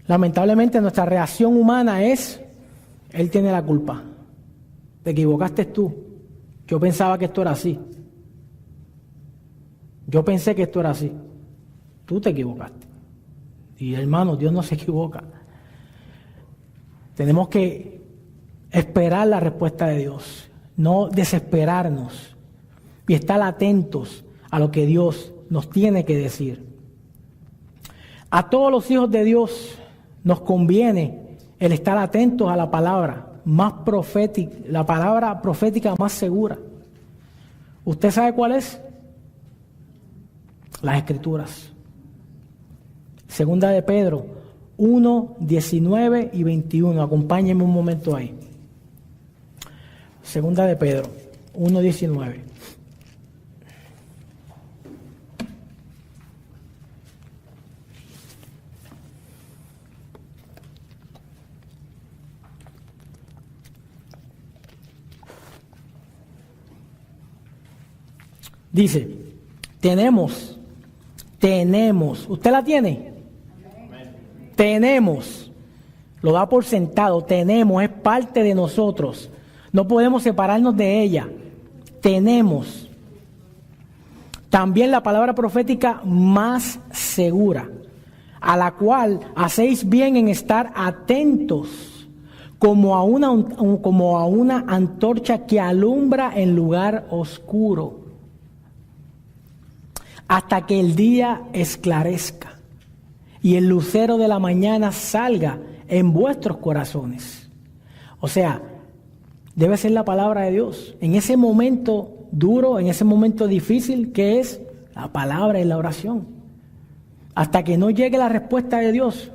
lamentablemente nuestra reacción humana es: Él tiene la culpa, te equivocaste tú, yo pensaba que esto era así, yo pensé que esto era así, tú te equivocaste. Y hermanos, Dios no se equivoca. Tenemos que esperar la respuesta de Dios, no desesperarnos y estar atentos a lo que Dios nos tiene que decir. A todos los hijos de Dios nos conviene el estar atentos a la palabra más profética, la palabra profética más segura. ¿Usted sabe cuál es? Las Escrituras. Segunda de Pedro 1, 19 y 21. Acompáñenme un momento ahí. Segunda de Pedro 1, 19. Dice, tenemos, ¿usted la tiene? Tenemos, lo da por sentado, tenemos, es parte de nosotros, no podemos separarnos de ella. Tenemos también la palabra profética más segura, a la cual hacéis bien en estar atentos, como a una antorcha que alumbra en lugar oscuro, hasta que el día esclarezca y el lucero de la mañana salga en vuestros corazones. O sea, debe ser la palabra de Dios. En ese momento duro, en ese momento difícil, que es la palabra y la oración. Hasta que no llegue la respuesta de Dios,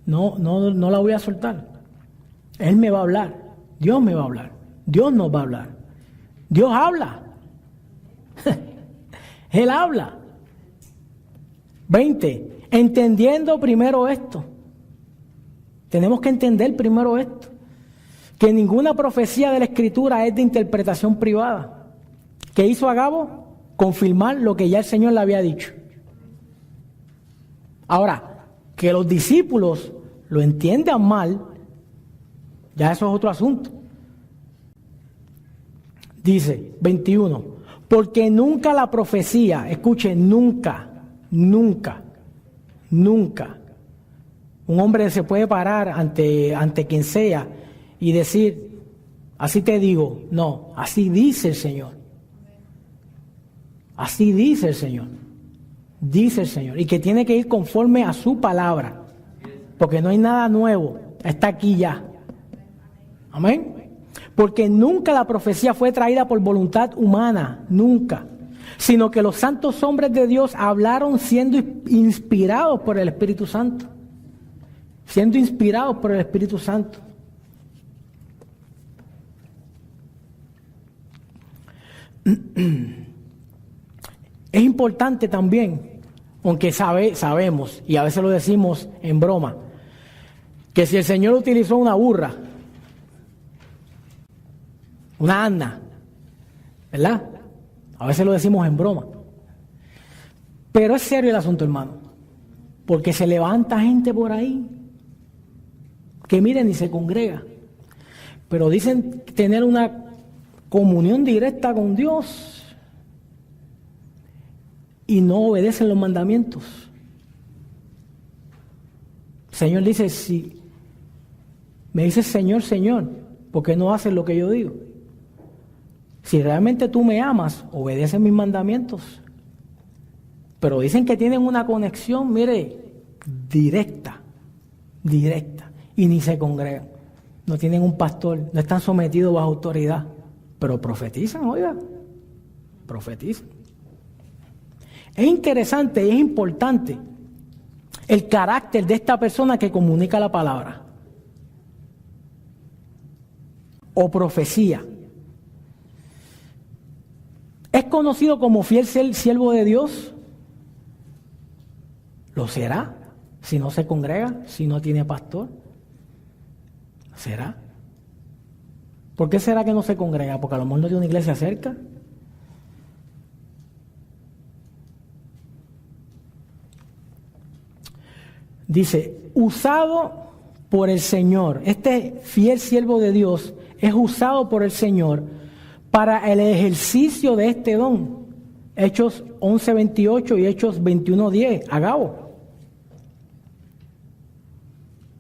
no la voy a soltar. Él me va a hablar. Dios me va a hablar. Dios nos va a hablar. Dios habla. Él habla. 20. Entendiendo primero esto. Tenemos que entender primero esto. Que ninguna profecía de la Escritura es de interpretación privada. ¿Qué hizo Agabo? Confirmar lo que ya el Señor le había dicho. Ahora, que los discípulos lo entiendan mal, ya eso es otro asunto. Dice, 21, porque nunca la profecía, escuche, nunca, un hombre se puede parar ante quien sea y decir, así te digo, no, así dice el Señor. Así dice el Señor. Dice el Señor. Y que tiene que ir conforme a su palabra. Porque no hay nada nuevo. Está aquí ya. Amén. Porque nunca la profecía fue traída por voluntad humana. Nunca. Sino que los santos hombres de Dios hablaron siendo inspirados por el Espíritu Santo. Siendo inspirados por el Espíritu Santo. Es importante también, aunque sabemos, y a veces lo decimos en broma, que si el Señor utilizó una burra, una asna, ¿verdad? A veces lo decimos en broma. Pero es serio el asunto, hermano, porque se levanta gente por ahí que miren y se congrega, pero dicen tener una comunión directa con Dios y no obedecen los mandamientos. El Señor dice, si me dices Señor, Señor, ¿por qué no haces lo que yo digo? Si realmente tú me amas, obedece mis mandamientos. Pero dicen que tienen una conexión, mire, directa, y ni se congregan. No tienen un pastor, no están sometidos bajo autoridad, pero profetizan, oiga, profetizan. Es interesante y es importante el carácter de esta persona que comunica la palabra o profecía. ¿Es conocido como fiel siervo de Dios? ¿Lo será? Si no se congrega, si no tiene pastor. ¿Será? ¿Por qué será que no se congrega? Porque a lo mejor no tiene una iglesia cerca. Dice, usado por el Señor. Este fiel siervo de Dios es usado por el Señor para el ejercicio de este don. Hechos 11:28 y Hechos 21:10. Agabo.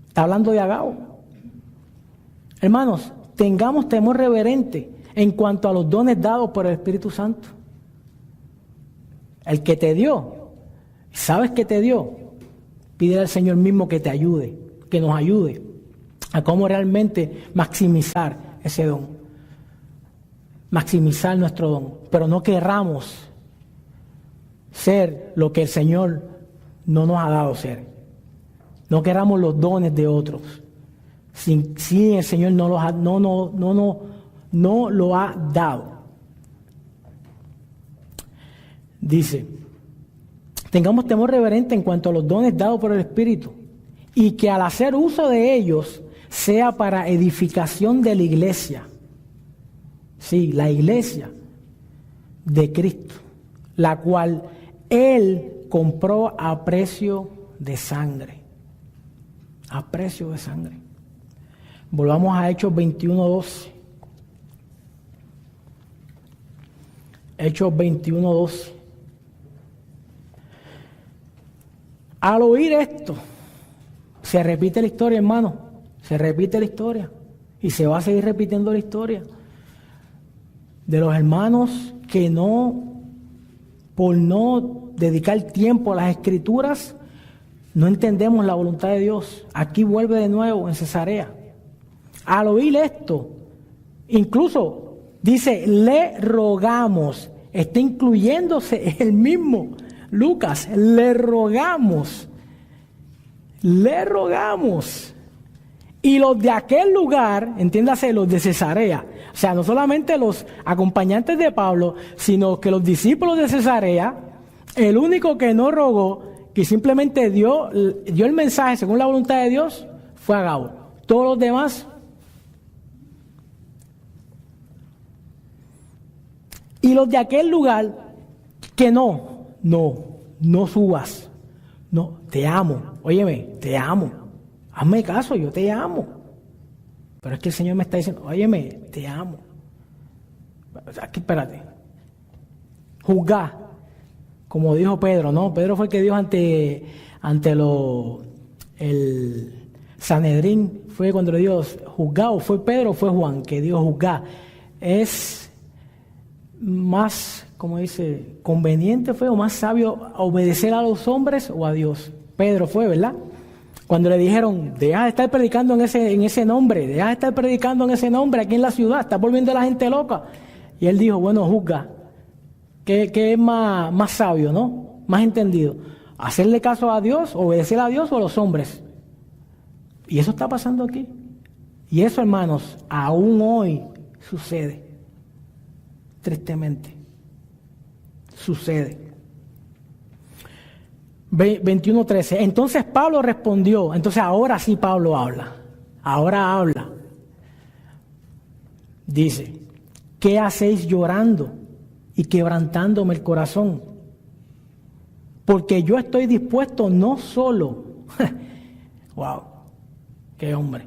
Está hablando de Agabo. Hermanos, tengamos temor reverente en cuanto a los dones dados por el Espíritu Santo. El que te dio, ¿sabes que te dio? Pídele al Señor mismo que te ayude, que nos ayude a cómo realmente maximizar ese don. Maximizar nuestro don. Pero no querramos ser lo que el Señor no nos ha dado ser. No queramos los dones de otros. Si el Señor no lo ha dado. Dice, tengamos temor reverente en cuanto a los dones dados por el Espíritu y que al hacer uso de ellos sea para edificación de la iglesia. Sí, la iglesia de Cristo, la cual Él compró a precio de sangre. A precio de sangre. Volvamos a Hechos 21:12. Hechos 21:12. Al oír esto, se repite la historia, hermano. Se repite la historia. Y se va a seguir repitiendo la historia. De los hermanos que por no dedicar tiempo a las Escrituras, no entendemos la voluntad de Dios. Aquí vuelve de nuevo en Cesarea. Al oír esto, incluso dice, le rogamos. Está incluyéndose el mismo Lucas, le rogamos Y los de aquel lugar, entiéndase, los de Cesarea, o sea, no solamente los acompañantes de Pablo, sino que los discípulos de Cesarea, el único que no rogó, que simplemente dio el mensaje según la voluntad de Dios, fue Agabo. Todos los demás. Y los de aquel lugar, que no subas. No, te amo. Óyeme, te amo. Hazme caso, yo te amo. Pero es que el Señor me está diciendo, óyeme, te amo. Aquí, espérate. Juzgá, como dijo Pedro, ¿no? Pedro fue el que dijo ante el Sanedrín, fue cuando le dijo juzgá, o fue Pedro o fue Juan que dijo juzgá. Es más, como dice, conveniente fue o más sabio obedecer a los hombres o a Dios. Pedro fue, ¿verdad? Cuando le dijeron, deja de estar predicando en ese nombre, deja de estar predicando en ese nombre aquí en la ciudad, estás volviendo a la gente loca. Y él dijo, bueno, juzga, que es más sabio, ¿no? Más entendido. Hacerle caso a Dios, obedecer a Dios o a los hombres. Y eso está pasando aquí. Y eso, hermanos, aún hoy sucede. Tristemente. Sucede. 21:13. Entonces Pablo respondió. Entonces ahora sí Pablo habla. Ahora habla. Dice, ¿qué hacéis llorando y quebrantándome el corazón? Porque yo estoy dispuesto no solo. Wow, qué hombre.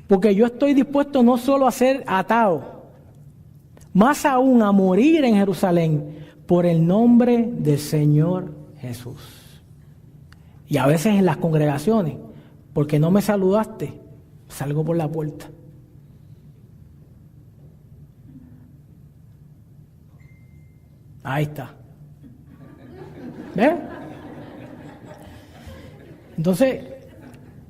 Porque yo estoy dispuesto no solo a ser atado, más aún a morir en Jerusalén por el nombre del Señor Jesús. Y a veces en las congregaciones, porque no me saludaste, salgo por la puerta. Ahí está. ¿Ves? Entonces,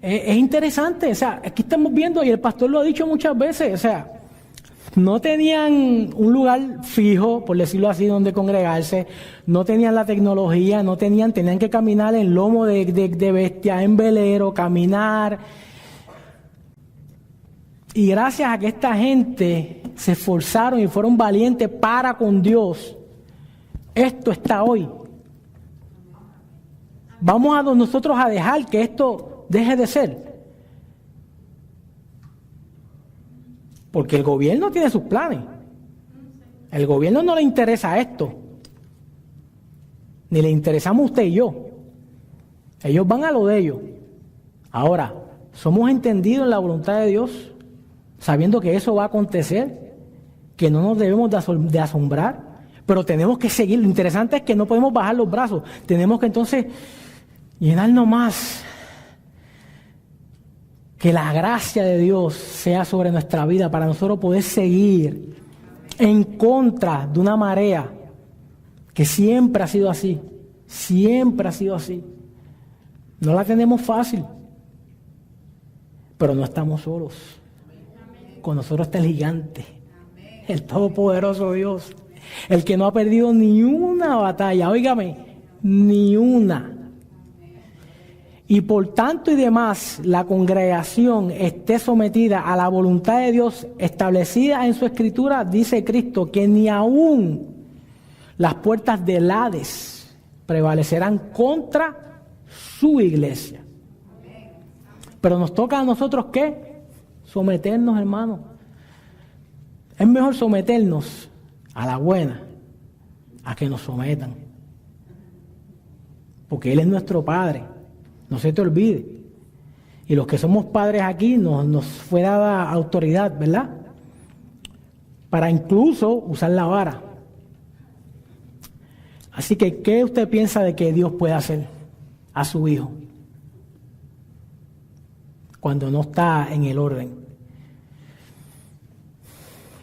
es interesante, o sea, aquí estamos viendo, y el pastor lo ha dicho muchas veces, o sea, no tenían un lugar fijo, por decirlo así, donde congregarse, no tenían la tecnología, tenían que caminar en lomo de bestia, en velero, caminar. Y gracias a que esta gente se esforzaron y fueron valientes para con Dios, esto está hoy. Vamos nosotros a dejar que esto deje de ser. Porque el gobierno tiene sus planes. El gobierno no le interesa esto. Ni le interesamos usted y yo. Ellos van a lo de ellos. Ahora, somos entendidos en la voluntad de Dios, sabiendo que eso va a acontecer, que no nos debemos de asombrar, pero tenemos que seguir. Lo interesante es que no podemos bajar los brazos. Tenemos que entonces llenarnos más. Que la gracia de Dios sea sobre nuestra vida para nosotros poder seguir en contra de una marea que siempre ha sido así. Siempre ha sido así. No la tenemos fácil. Pero no estamos solos. Con nosotros está el gigante. El todopoderoso Dios. El que no ha perdido ni una batalla. Óigame, ni una. Y por tanto y demás, la congregación esté sometida a la voluntad de Dios establecida en su Escritura, dice Cristo, que ni aún las puertas del Hades prevalecerán contra su iglesia. Pero nos toca a nosotros, ¿qué? Someternos, hermanos. Es mejor someternos a la buena, a que nos sometan. Porque Él es nuestro Padre. No se te olvide. Y los que somos padres aquí nos fue dada autoridad, ¿verdad? Para incluso usar la vara. Así que, ¿qué usted piensa de que Dios puede hacer a su hijo cuando no está en el orden?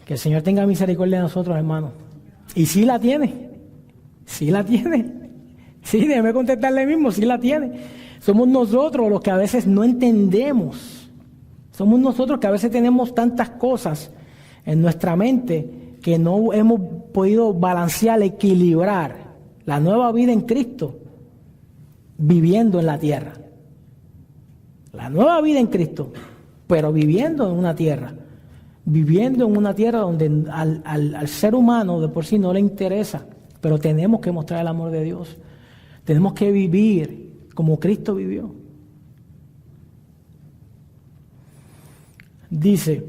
Que el Señor tenga misericordia de nosotros, hermanos. Y sí la tiene. Sí la tiene. Sí, déjeme contestarle mismo, sí la tiene. Somos nosotros los que a veces no entendemos. Somos nosotros que a veces tenemos tantas cosas en nuestra mente que no hemos podido balancear, equilibrar la nueva vida en Cristo viviendo en la tierra. La nueva vida en Cristo, pero viviendo en una tierra donde al ser humano de por sí no le interesa, pero tenemos que mostrar el amor de Dios. Tenemos que vivir como Cristo vivió. Dice,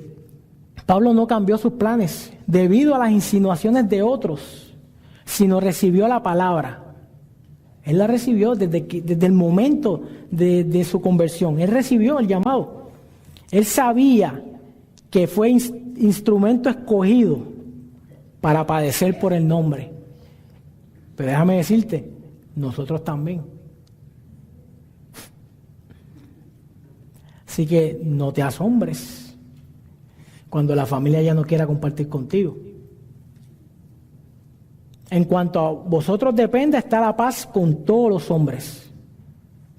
Pablo no cambió sus planes debido a las insinuaciones de otros, sino recibió la palabra. Él la recibió desde el momento de su conversión. Él recibió el llamado. Él sabía que fue instrumento escogido para padecer por el nombre. Pero déjame decirte, nosotros también. Así que no te asombres cuando la familia ya no quiera compartir contigo. En cuanto a vosotros depende, está la paz con todos los hombres.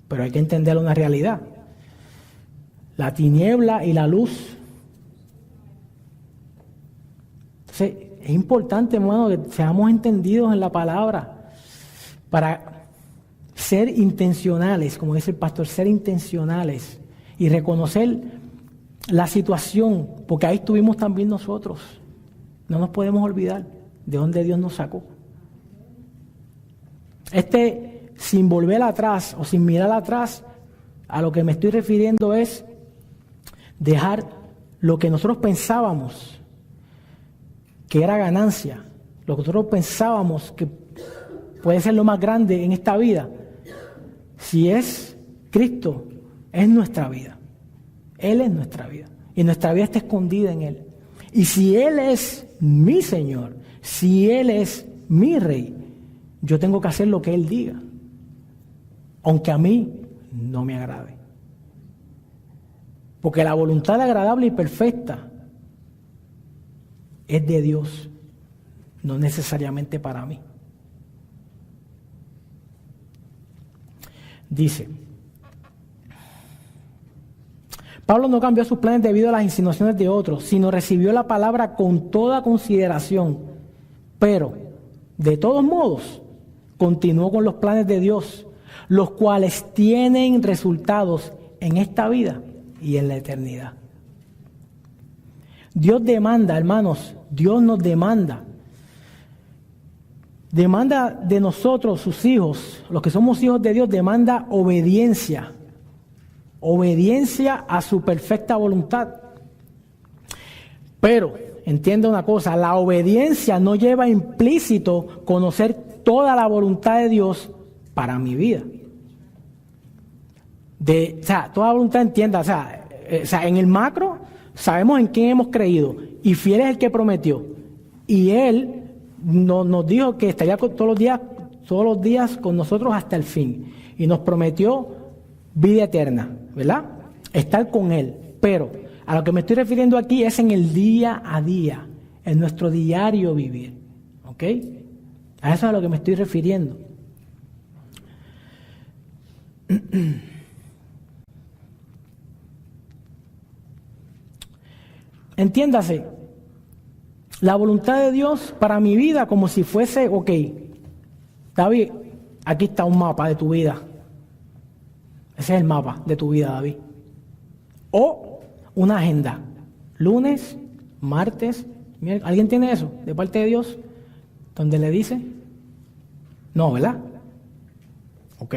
Pero hay que entender una realidad. La tiniebla y la luz. Entonces, es importante, hermano, que seamos entendidos en la palabra para ser intencionales, como dice el pastor, ser intencionales y reconocer la situación, porque ahí estuvimos también nosotros. No nos podemos olvidar de dónde Dios nos sacó. Sin volver atrás o sin mirar atrás, a lo que me estoy refiriendo es dejar lo que nosotros pensábamos que era ganancia, lo que nosotros pensábamos que puede ser lo más grande en esta vida. Si es Cristo, es nuestra vida. Él es nuestra vida. Y nuestra vida está escondida en Él. Y si Él es mi Señor, si Él es mi Rey, yo tengo que hacer lo que Él diga, aunque a mí no me agrade. Porque la voluntad agradable y perfecta es de Dios, no necesariamente para mí. Dice, Pablo no cambió sus planes debido a las insinuaciones de otros, sino recibió la palabra con toda consideración, pero de todos modos continuó con los planes de Dios, los cuales tienen resultados en esta vida y en la eternidad. Dios demanda, hermanos, Dios nos demanda. Demanda de nosotros, sus hijos, los que somos hijos de Dios, demanda obediencia. Obediencia a su perfecta voluntad. Pero, entienda una cosa, la obediencia no lleva implícito conocer toda la voluntad de Dios para mi vida. Toda voluntad, entienda, o sea, en el macro sabemos en quién hemos creído y fiel es el que prometió. Y Él nos dijo que estaría todos los días con nosotros hasta el fin. Y nos prometió vida eterna, ¿verdad? Estar con Él. Pero a lo que me estoy refiriendo aquí es en el día a día, en nuestro diario vivir. ¿Ok? A eso es a lo que me estoy refiriendo. Entiéndase, la voluntad de Dios para mi vida como si fuese, ok, David, aquí está un mapa de tu vida. Ese es el mapa de tu vida, David. O una agenda. Lunes, martes, miércoles. ¿Alguien tiene eso de parte de Dios? ¿Donde le dice? No, ¿verdad? Ok.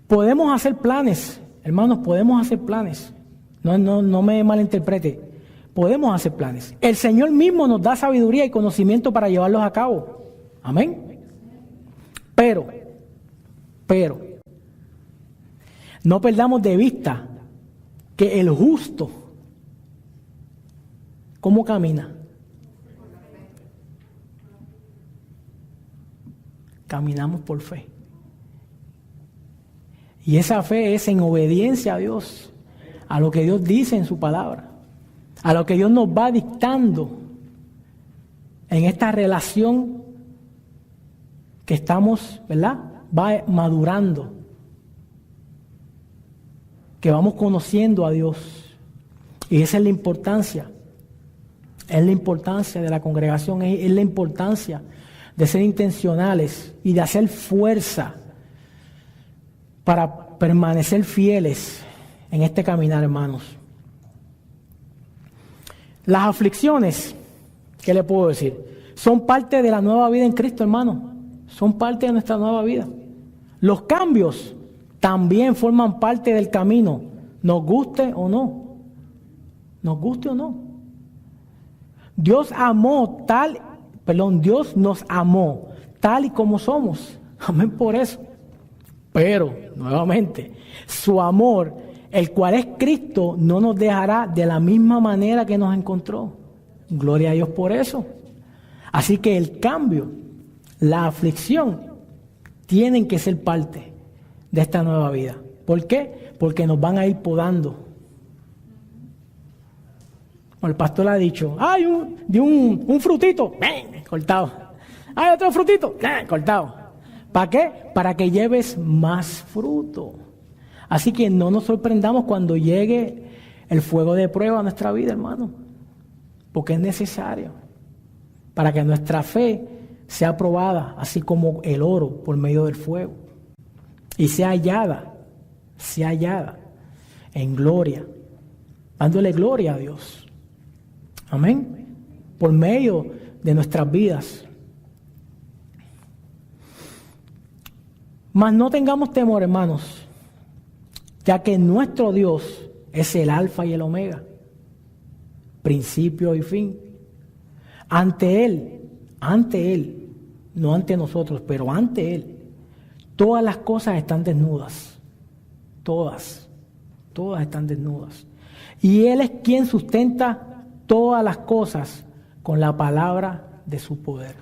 Podemos hacer planes, hermanos, podemos hacer planes. No me malinterprete. Podemos hacer planes. El Señor mismo nos da sabiduría y conocimiento para llevarlos a cabo. Amén. Pero, no perdamos de vista que el justo, ¿cómo camina? Caminamos por fe. Y esa fe es en obediencia a Dios, a lo que Dios dice en su palabra, a lo que Dios nos va dictando en esta relación que estamos, ¿verdad? Va madurando, que vamos conociendo a Dios. Y esa es la importancia. Es la importancia de la congregación, es la importancia de ser intencionales y de hacer fuerza para permanecer fieles en este caminar, hermanos. Las aflicciones, ¿qué le puedo decir? Son parte de la nueva vida en Cristo, hermano. Son parte de nuestra nueva vida. Los cambios también forman parte del camino, nos guste o no. Nos guste o no. Dios nos amó tal y como somos. Amén por eso. Pero, nuevamente, su amor, el cual es Cristo, no nos dejará de la misma manera que nos encontró. Gloria a Dios por eso. Así que el cambio, la aflicción, tienen que ser parte de esta nueva vida. ¿Por qué? Porque nos van a ir podando. Como el pastor ha dicho, hay un frutito, cortado. Hay otro frutito, cortado. ¿Para qué? Para que lleves más fruto. Así que no nos sorprendamos cuando llegue el fuego de prueba a nuestra vida, hermano. Porque es necesario para que nuestra fe sea probada, así como el oro por medio del fuego. Y sea hallada en gloria, dándole gloria a Dios. Amén. Por medio de nuestras vidas. Mas no tengamos temor, hermanos, ya que nuestro Dios es el alfa y el omega, principio y fin. Ante Él, no ante nosotros, pero ante Él, todas las cosas están desnudas. Todas están desnudas. Y Él es quien sustenta todas las cosas con la palabra de su poder.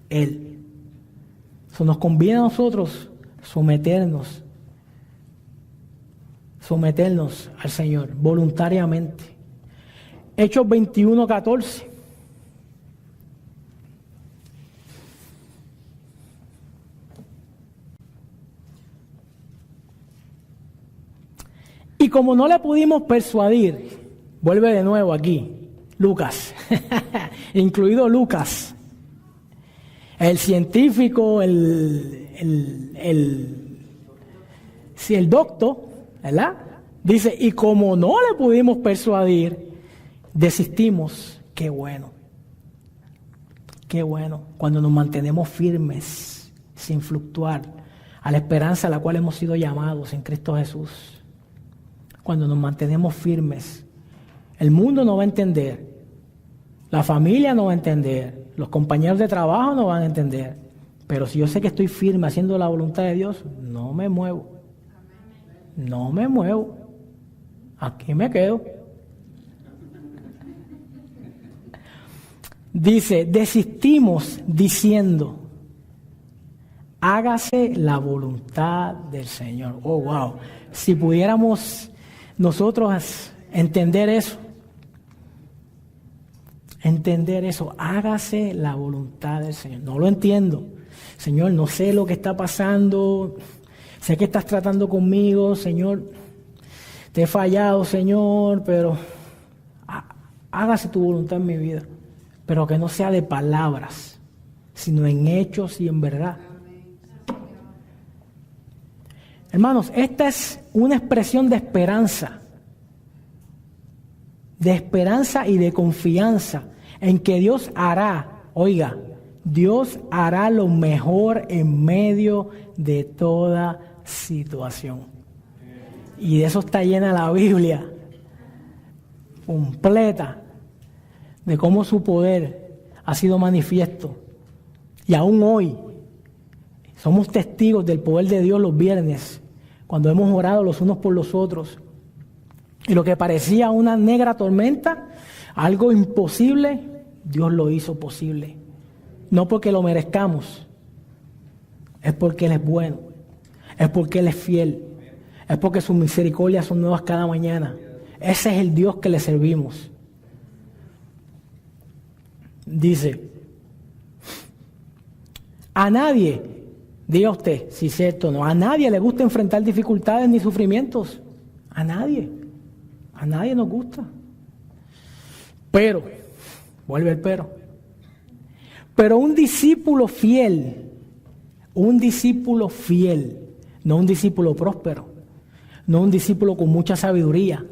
Él. Eso nos conviene a nosotros someternos al Señor voluntariamente. Hechos 21:14. Y como no le pudimos persuadir, vuelve de nuevo aquí, Lucas, incluido Lucas, el científico, el doctor, ¿verdad? Dice, y como no le pudimos persuadir, desistimos. Qué bueno, cuando nos mantenemos firmes, sin fluctuar, a la esperanza a la cual hemos sido llamados en Cristo Jesús. Cuando nos mantenemos firmes, el mundo no va a entender, la familia no va a entender, los compañeros de trabajo no van a entender, pero si yo sé que estoy firme haciendo la voluntad de Dios, no me muevo, aquí me quedo. Dice, desistimos diciendo, hágase la voluntad del Señor. Oh, wow, si pudiéramos nosotros entender eso, hágase la voluntad del Señor. No lo entiendo, Señor, no sé lo que está pasando, sé que estás tratando conmigo, Señor, te he fallado, Señor, pero hágase tu voluntad en mi vida, pero que no sea de palabras, sino en hechos y en verdad. Hermanos, esta es una expresión de esperanza y de confianza en que Dios hará, oiga, Dios hará lo mejor en medio de toda situación. Y de eso está llena la Biblia, completa, de cómo su poder ha sido manifiesto. Y aún hoy somos testigos del poder de Dios los viernes, cuando hemos orado los unos por los otros. Y lo que parecía una negra tormenta, algo imposible, Dios lo hizo posible. No porque lo merezcamos, es porque Él es bueno, es porque Él es fiel, es porque sus misericordias son nuevas cada mañana. Ese es el Dios que le servimos. Dice, a nadie, diga usted si es cierto o no, a nadie le gusta enfrentar dificultades ni sufrimientos. A nadie nos gusta. Pero, vuelve el pero un discípulo fiel, no un discípulo próspero, no un discípulo con mucha sabiduría,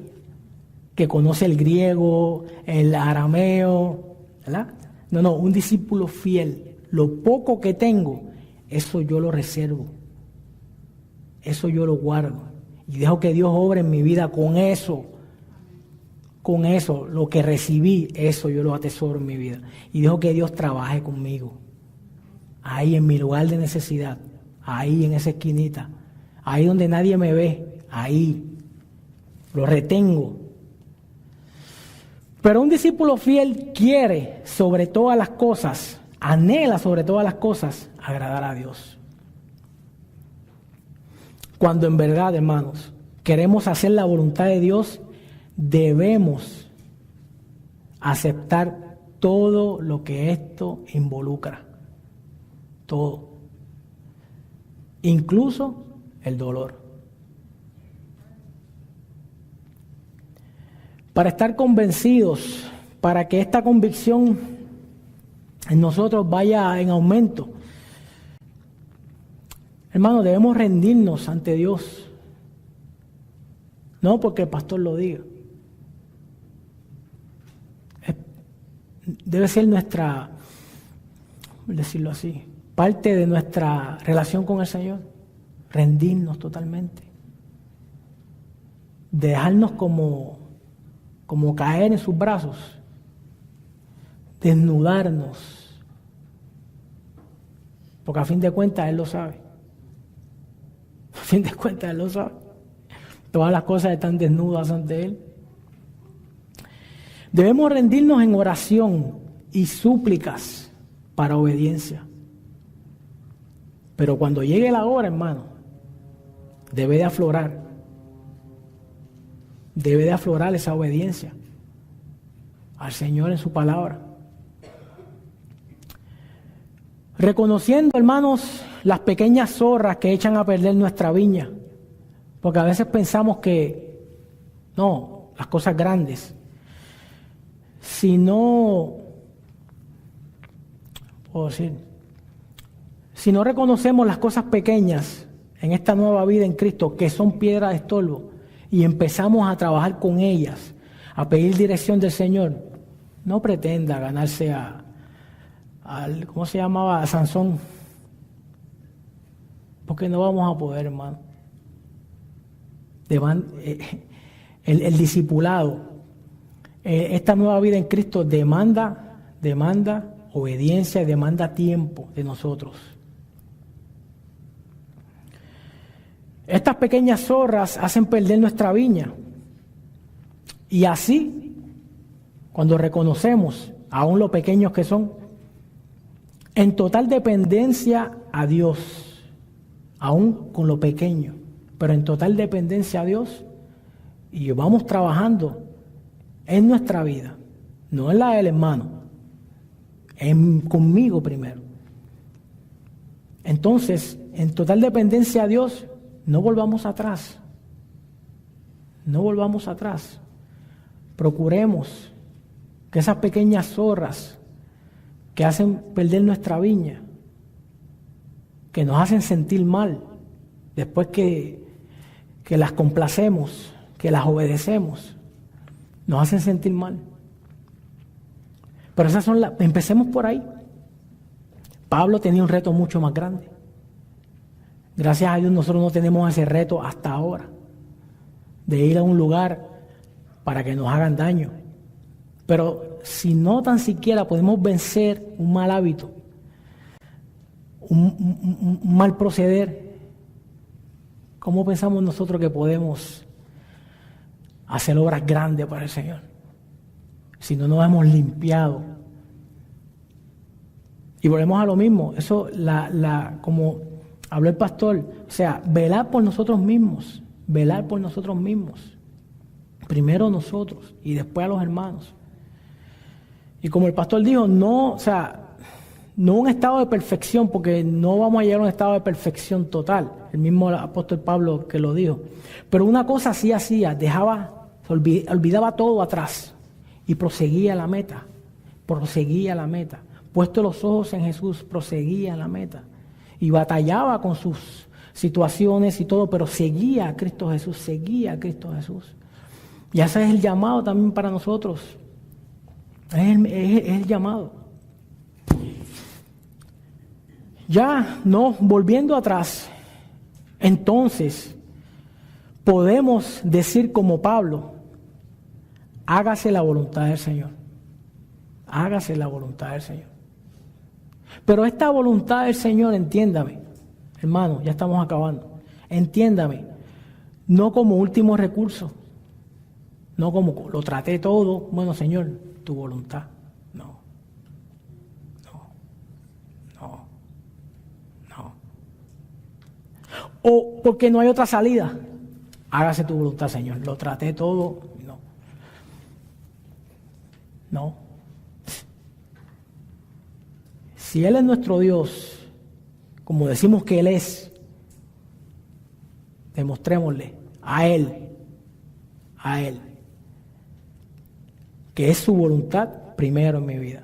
que conoce el griego, el arameo, ¿verdad? No, un discípulo fiel. Lo poco que tengo, eso yo lo reservo. Eso yo lo guardo. Y dejo que Dios obre en mi vida con eso. Con eso, lo que recibí, eso yo lo atesoro en mi vida. Y dejo que Dios trabaje conmigo. Ahí en mi lugar de necesidad. Ahí en esa esquinita. Ahí donde nadie me ve. Ahí. Lo retengo. Pero un discípulo fiel quiere sobre todas las cosas, anhela sobre todas las cosas, agradar a Dios. Cuando en verdad, hermanos, queremos hacer la voluntad de Dios, debemos aceptar todo lo que esto involucra. Todo. Incluso el dolor. Para estar convencidos, para que esta convicción en nosotros vaya en aumento, hermanos, debemos rendirnos ante Dios. No porque el pastor lo diga. Debe ser nuestra, decirlo así, parte de nuestra relación con el Señor. Rendirnos totalmente. Dejarnos como caer en sus brazos. Desnudarnos. Porque a fin de cuentas Él lo sabe. A fin de cuentas Él lo sabe. Todas las cosas están desnudas ante Él. Debemos rendirnos en oración y súplicas para obediencia. Pero cuando llegue la hora, hermano, debe de aflorar. Debe de aflorar esa obediencia al Señor en su palabra. Reconociendo, hermanos, las pequeñas zorras que echan a perder nuestra viña. Porque a veces pensamos que, no, las cosas grandes. Si no reconocemos las cosas pequeñas en esta nueva vida en Cristo, que son piedras de estorbo, y empezamos a trabajar con ellas, a pedir dirección del Señor, no pretenda ganarse al ¿cómo se llamaba? A Sansón. Porque no vamos a poder, hermano. El discipulado, esta nueva vida en Cristo demanda obediencia, demanda tiempo de nosotros. Estas pequeñas zorras hacen perder nuestra viña. Y así, cuando reconocemos, aún lo pequeños que son, en total dependencia a Dios, aún con lo pequeño, pero en total dependencia a Dios, y vamos trabajando en nuestra vida, no en la del hermano, conmigo primero. Entonces, en total dependencia a Dios, no volvamos atrás. No volvamos atrás. Procuremos que esas pequeñas zorras que hacen perder nuestra viña, que nos hacen sentir mal, después que las complacemos, que las obedecemos, nos hacen sentir mal. Pero esas son empecemos por ahí. Pablo tenía un reto mucho más grande. Gracias a Dios nosotros no tenemos ese reto hasta ahora, de ir a un lugar para que nos hagan daño. Pero si no tan siquiera podemos vencer un mal hábito, un mal proceder, ¿cómo pensamos nosotros que podemos hacer obras grandes para el Señor? Si no nos hemos limpiado. Y volvemos a lo mismo, eso como habló el pastor, o sea, velar por nosotros mismos, primero nosotros y después a los hermanos. Y como el pastor dijo, no un estado de perfección, porque no vamos a llegar a un estado de perfección total, el mismo apóstol Pablo que lo dijo, pero una cosa sí hacía, olvidaba todo atrás y proseguía la meta, puesto los ojos en Jesús, proseguía la meta. Y batallaba con sus situaciones y todo, pero seguía a Cristo Jesús, seguía a Cristo Jesús. Y ese es el llamado también para nosotros. Es el llamado. Ya no, volviendo atrás, entonces podemos decir como Pablo, hágase la voluntad del Señor. Hágase la voluntad del Señor. Pero esta voluntad del Señor, entiéndame, hermano, ya estamos acabando. Entiéndame, no como último recurso, no como lo traté todo, bueno, Señor, tu voluntad. No. O porque no hay otra salida. Hágase tu voluntad, Señor. Lo traté todo. No. Si Él es nuestro Dios, como decimos que Él es, demostrémosle a Él, que es su voluntad primero en mi vida.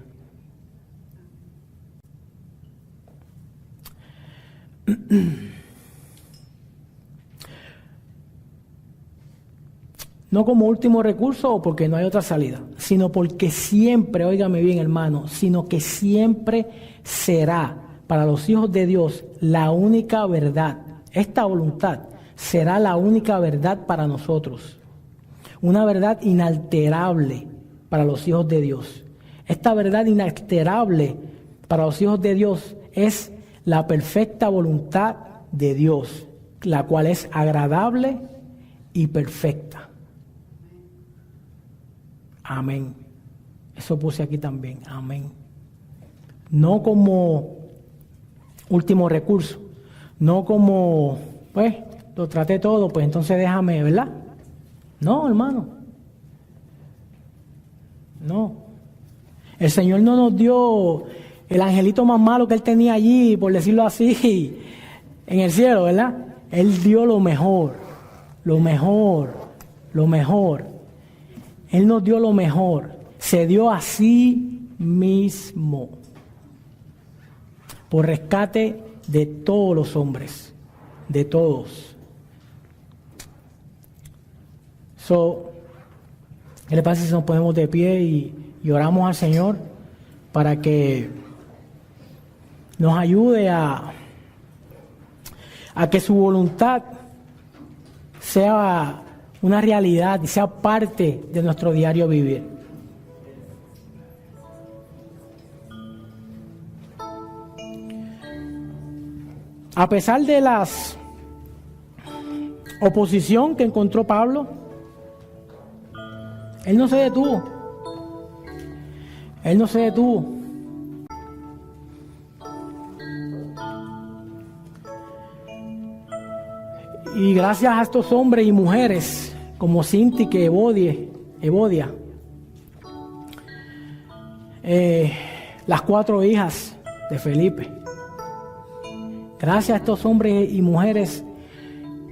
No como último recurso o porque no hay otra salida, sino porque siempre, óigame bien hermano, sino que siempre será para los hijos de Dios la única verdad. Esta voluntad será la única verdad para nosotros. Una verdad inalterable para los hijos de Dios. Esta verdad inalterable para los hijos de Dios es la perfecta voluntad de Dios, la cual es agradable y perfecta. Amén. Eso puse aquí también. Amén. No como último recurso. No como, pues, lo traté todo, pues entonces déjame, ¿verdad? No, hermano. No. El Señor no nos dio el angelito más malo que Él tenía allí, por decirlo así, en el cielo, ¿verdad? Él dio lo mejor. Él nos dio lo mejor. Se dio a sí mismo. Por rescate de todos los hombres. De todos. ¿Qué le pasa si nos ponemos de pie y oramos al Señor para que nos ayude a que su voluntad sea una realidad y sea parte de nuestro diario vivir? A pesar de las oposición que encontró Pablo, él no se detuvo. Y gracias a estos hombres y mujeres como Sintique, Evodia, las 4 hijas de Felipe. Gracias a estos hombres y mujeres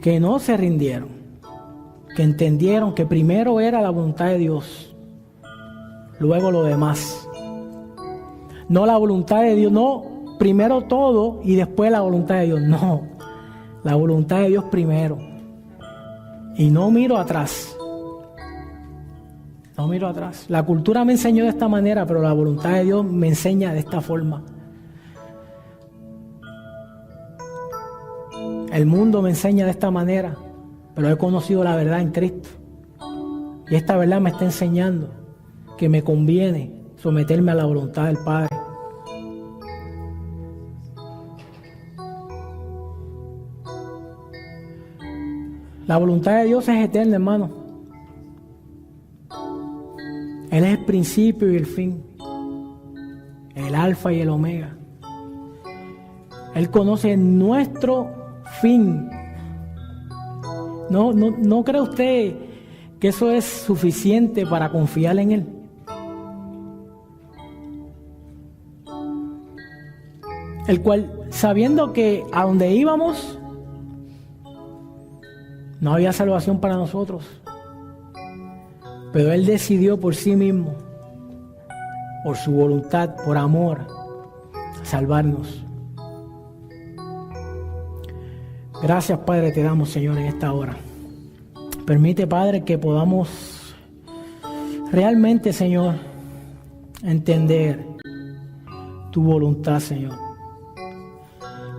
que no se rindieron, que entendieron que primero era la voluntad de Dios, luego lo demás. No la voluntad de Dios, no primero todo y después la voluntad de Dios, no. La voluntad de Dios primero. Y no miro atrás. La cultura me enseñó de esta manera, pero la voluntad de Dios me enseña de esta forma. El mundo me enseña de esta manera, pero he conocido la verdad en Cristo. Y esta verdad me está enseñando que me conviene someterme a la voluntad del Padre. La voluntad de Dios es eterna, hermano. Él es el principio y el fin, el alfa y el omega. Él conoce nuestro fin. ¿No cree usted que eso es suficiente para confiar en Él? El cual, sabiendo que a donde íbamos no había salvación para nosotros, pero Él decidió por sí mismo, por su voluntad, por amor, salvarnos. Gracias, Padre, te damos, Señor, en esta hora. Permite, Padre, que podamos realmente, Señor, entender tu voluntad, Señor,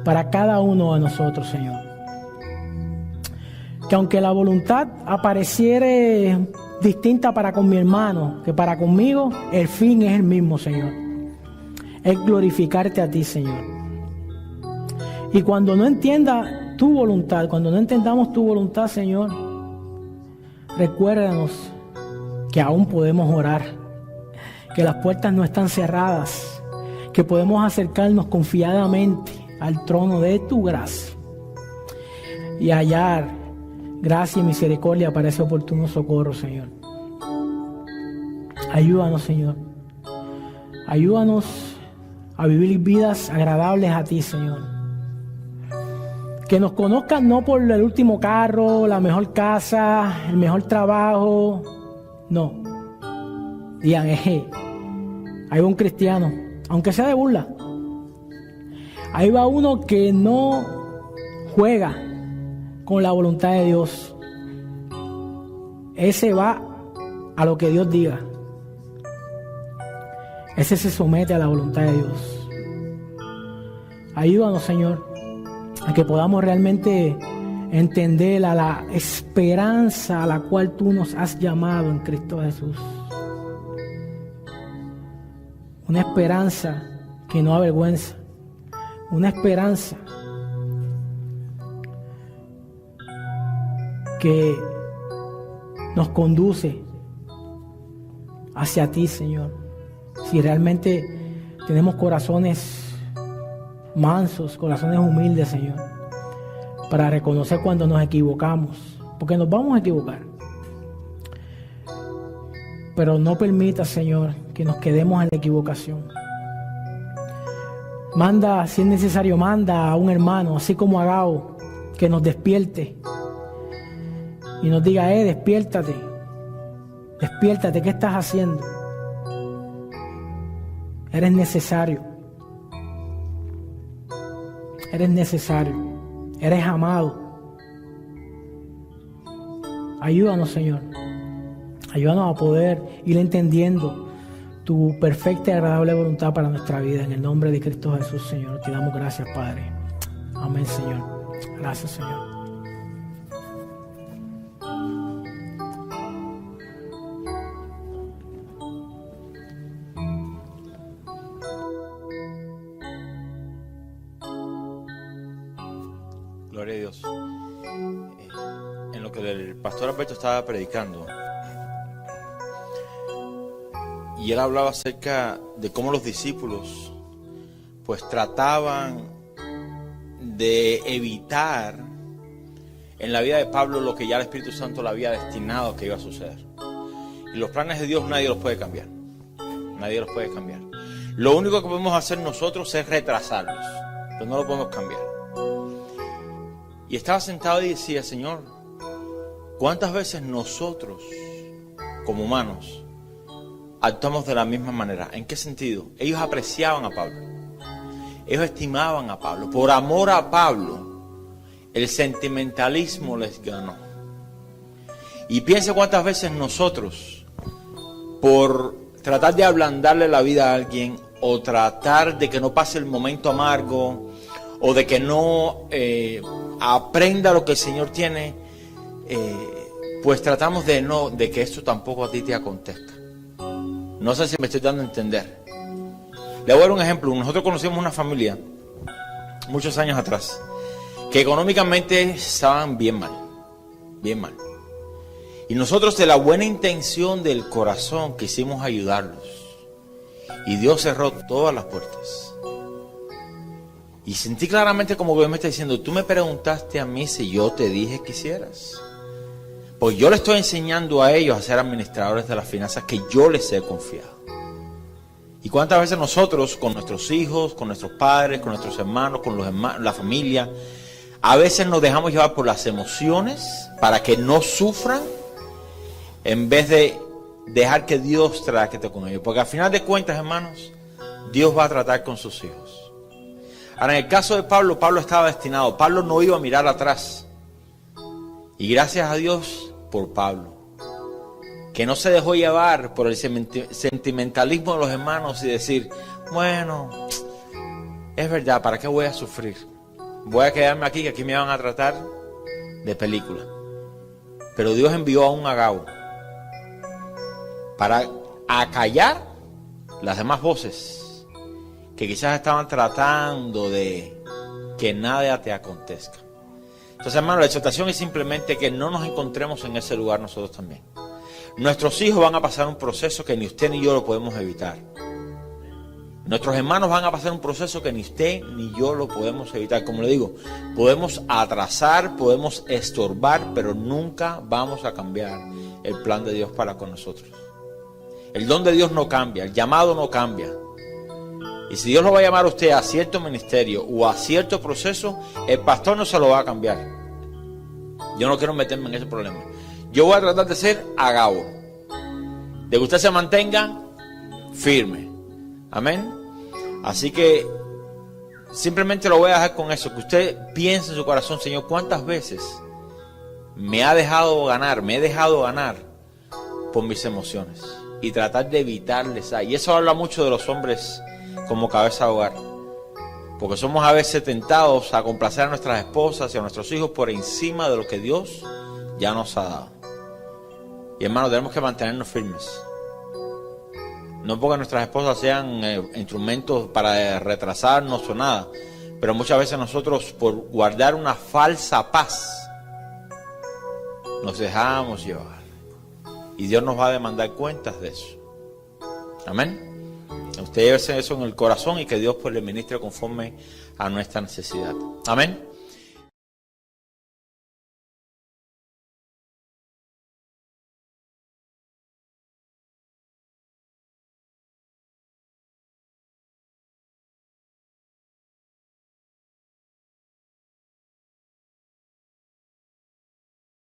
para cada uno de nosotros, Señor. Que aunque la voluntad apareciere distinta para con mi hermano que para conmigo, el fin es el mismo, Señor. Es glorificarte a ti, Señor. Y cuando no entienda tu voluntad, cuando no entendamos tu voluntad, Señor, recuérdanos que aún podemos orar, que las puertas no están cerradas, que podemos acercarnos confiadamente al trono de tu gracia y hallar gracia y misericordia para ese oportuno socorro, Señor. Ayúdanos, Señor. Ayúdanos a vivir vidas agradables a ti, Señor. Que nos conozcan no por el último carro, la mejor casa, el mejor trabajo. No. Digan, ahí va un cristiano, aunque sea de burla. Ahí va uno que no juega con la voluntad de Dios. Ese va a lo que Dios diga. Ese se somete a la voluntad de Dios. Ayúdanos, Señor, a que podamos realmente entender a la esperanza a la cual tú nos has llamado en Cristo Jesús. Una esperanza que no avergüenza. Una esperanza que nos conduce hacia ti, Señor. Si realmente tenemos corazones mansos, corazones humildes, Señor, para reconocer cuando nos equivocamos, porque nos vamos a equivocar. Pero no permita, Señor, que nos quedemos en la equivocación. Manda, si es necesario, manda a un hermano, así como a Gao, que nos despierte y nos diga, despiértate, despiértate, ¿qué estás haciendo? Eres necesario, eres amado. Ayúdanos, Señor, ayúdanos a poder ir entendiendo tu perfecta y agradable voluntad para nuestra vida. En el nombre de Cristo Jesús, Señor, te damos gracias, Padre. Amén, Señor. Gracias, Señor. Gloria a Dios. En lo que el pastor Alberto estaba predicando, y él hablaba acerca de cómo los discípulos pues trataban de evitar en la vida de Pablo lo que ya el Espíritu Santo le había destinado que iba a suceder. Y los planes de Dios nadie los puede cambiar. Nadie los puede cambiar. Lo único que podemos hacer nosotros es retrasarlos, pero no lo podemos cambiar. Y estaba sentado y decía, Señor, ¿cuántas veces nosotros, como humanos, actuamos de la misma manera? ¿En qué sentido? Ellos apreciaban a Pablo. Ellos estimaban a Pablo. Por amor a Pablo, el sentimentalismo les ganó. Y piensa cuántas veces nosotros, por tratar de ablandarle la vida a alguien, o tratar de que no pase el momento amargo, o de que no aprenda lo que el Señor tiene, pues tratamos de que esto tampoco a ti te acontezca. No sé si me estoy dando a entender. Le voy a dar un ejemplo. Nosotros conocimos una familia muchos años atrás que económicamente estaban bien mal, bien mal. Y nosotros, de la buena intención del corazón, quisimos ayudarlos. Y Dios cerró todas las puertas. Y sentí claramente como Dios me está diciendo, tú me preguntaste a mí si yo te dije que hicieras. Pues yo le estoy enseñando a ellos a ser administradores de las finanzas que yo les he confiado. Y cuántas veces nosotros, con nuestros hijos, con nuestros padres, con nuestros hermanos, con los hermanos, la familia, a veces nos dejamos llevar por las emociones para que no sufran, en vez de dejar que Dios trate con ellos. Porque al final de cuentas, hermanos, Dios va a tratar con sus hijos. Ahora, en el caso de Pablo, Pablo estaba destinado. Pablo no iba a mirar atrás. Y gracias a Dios por Pablo, que no se dejó llevar por el sentimentalismo de los hermanos y decir, bueno, es verdad, ¿para qué voy a sufrir? Voy a quedarme aquí, que aquí me van a tratar de película. Pero Dios envió a un Agabo para acallar las demás voces que quizás estaban tratando de que nada te acontezca. Entonces, hermano, la exhortación es simplemente que no nos encontremos en ese lugar nosotros también. Nuestros hijos van a pasar un proceso que ni usted ni yo lo podemos evitar. Nuestros hermanos van a pasar un proceso que ni usted ni yo lo podemos evitar. Como le digo, podemos atrasar, podemos estorbar, pero nunca vamos a cambiar el plan de Dios para con nosotros. El don de Dios no cambia, el llamado no cambia. Y si Dios lo va a llamar a usted a cierto ministerio o a cierto proceso, el pastor no se lo va a cambiar. Yo no quiero meterme en ese problema. Yo voy a tratar de ser Agabo, de que usted se mantenga firme. Amén. Así que simplemente lo voy a dejar con eso, que usted piense en su corazón, Señor, ¿cuántas veces me he dejado ganar por mis emociones? Y tratar de evitarles. Y eso habla mucho de los hombres como cabeza de hogar, porque somos a veces tentados a complacer a nuestras esposas y a nuestros hijos por encima de lo que Dios ya nos ha dado. Y hermanos, tenemos que mantenernos firmes. No porque nuestras esposas sean instrumentos para retrasarnos o nada, pero muchas veces nosotros, por guardar una falsa paz, nos dejamos llevar. Y Dios nos va a demandar cuentas de eso. Amén. Usted llévese eso en el corazón y que Dios pues le ministre conforme a nuestra necesidad. Amén.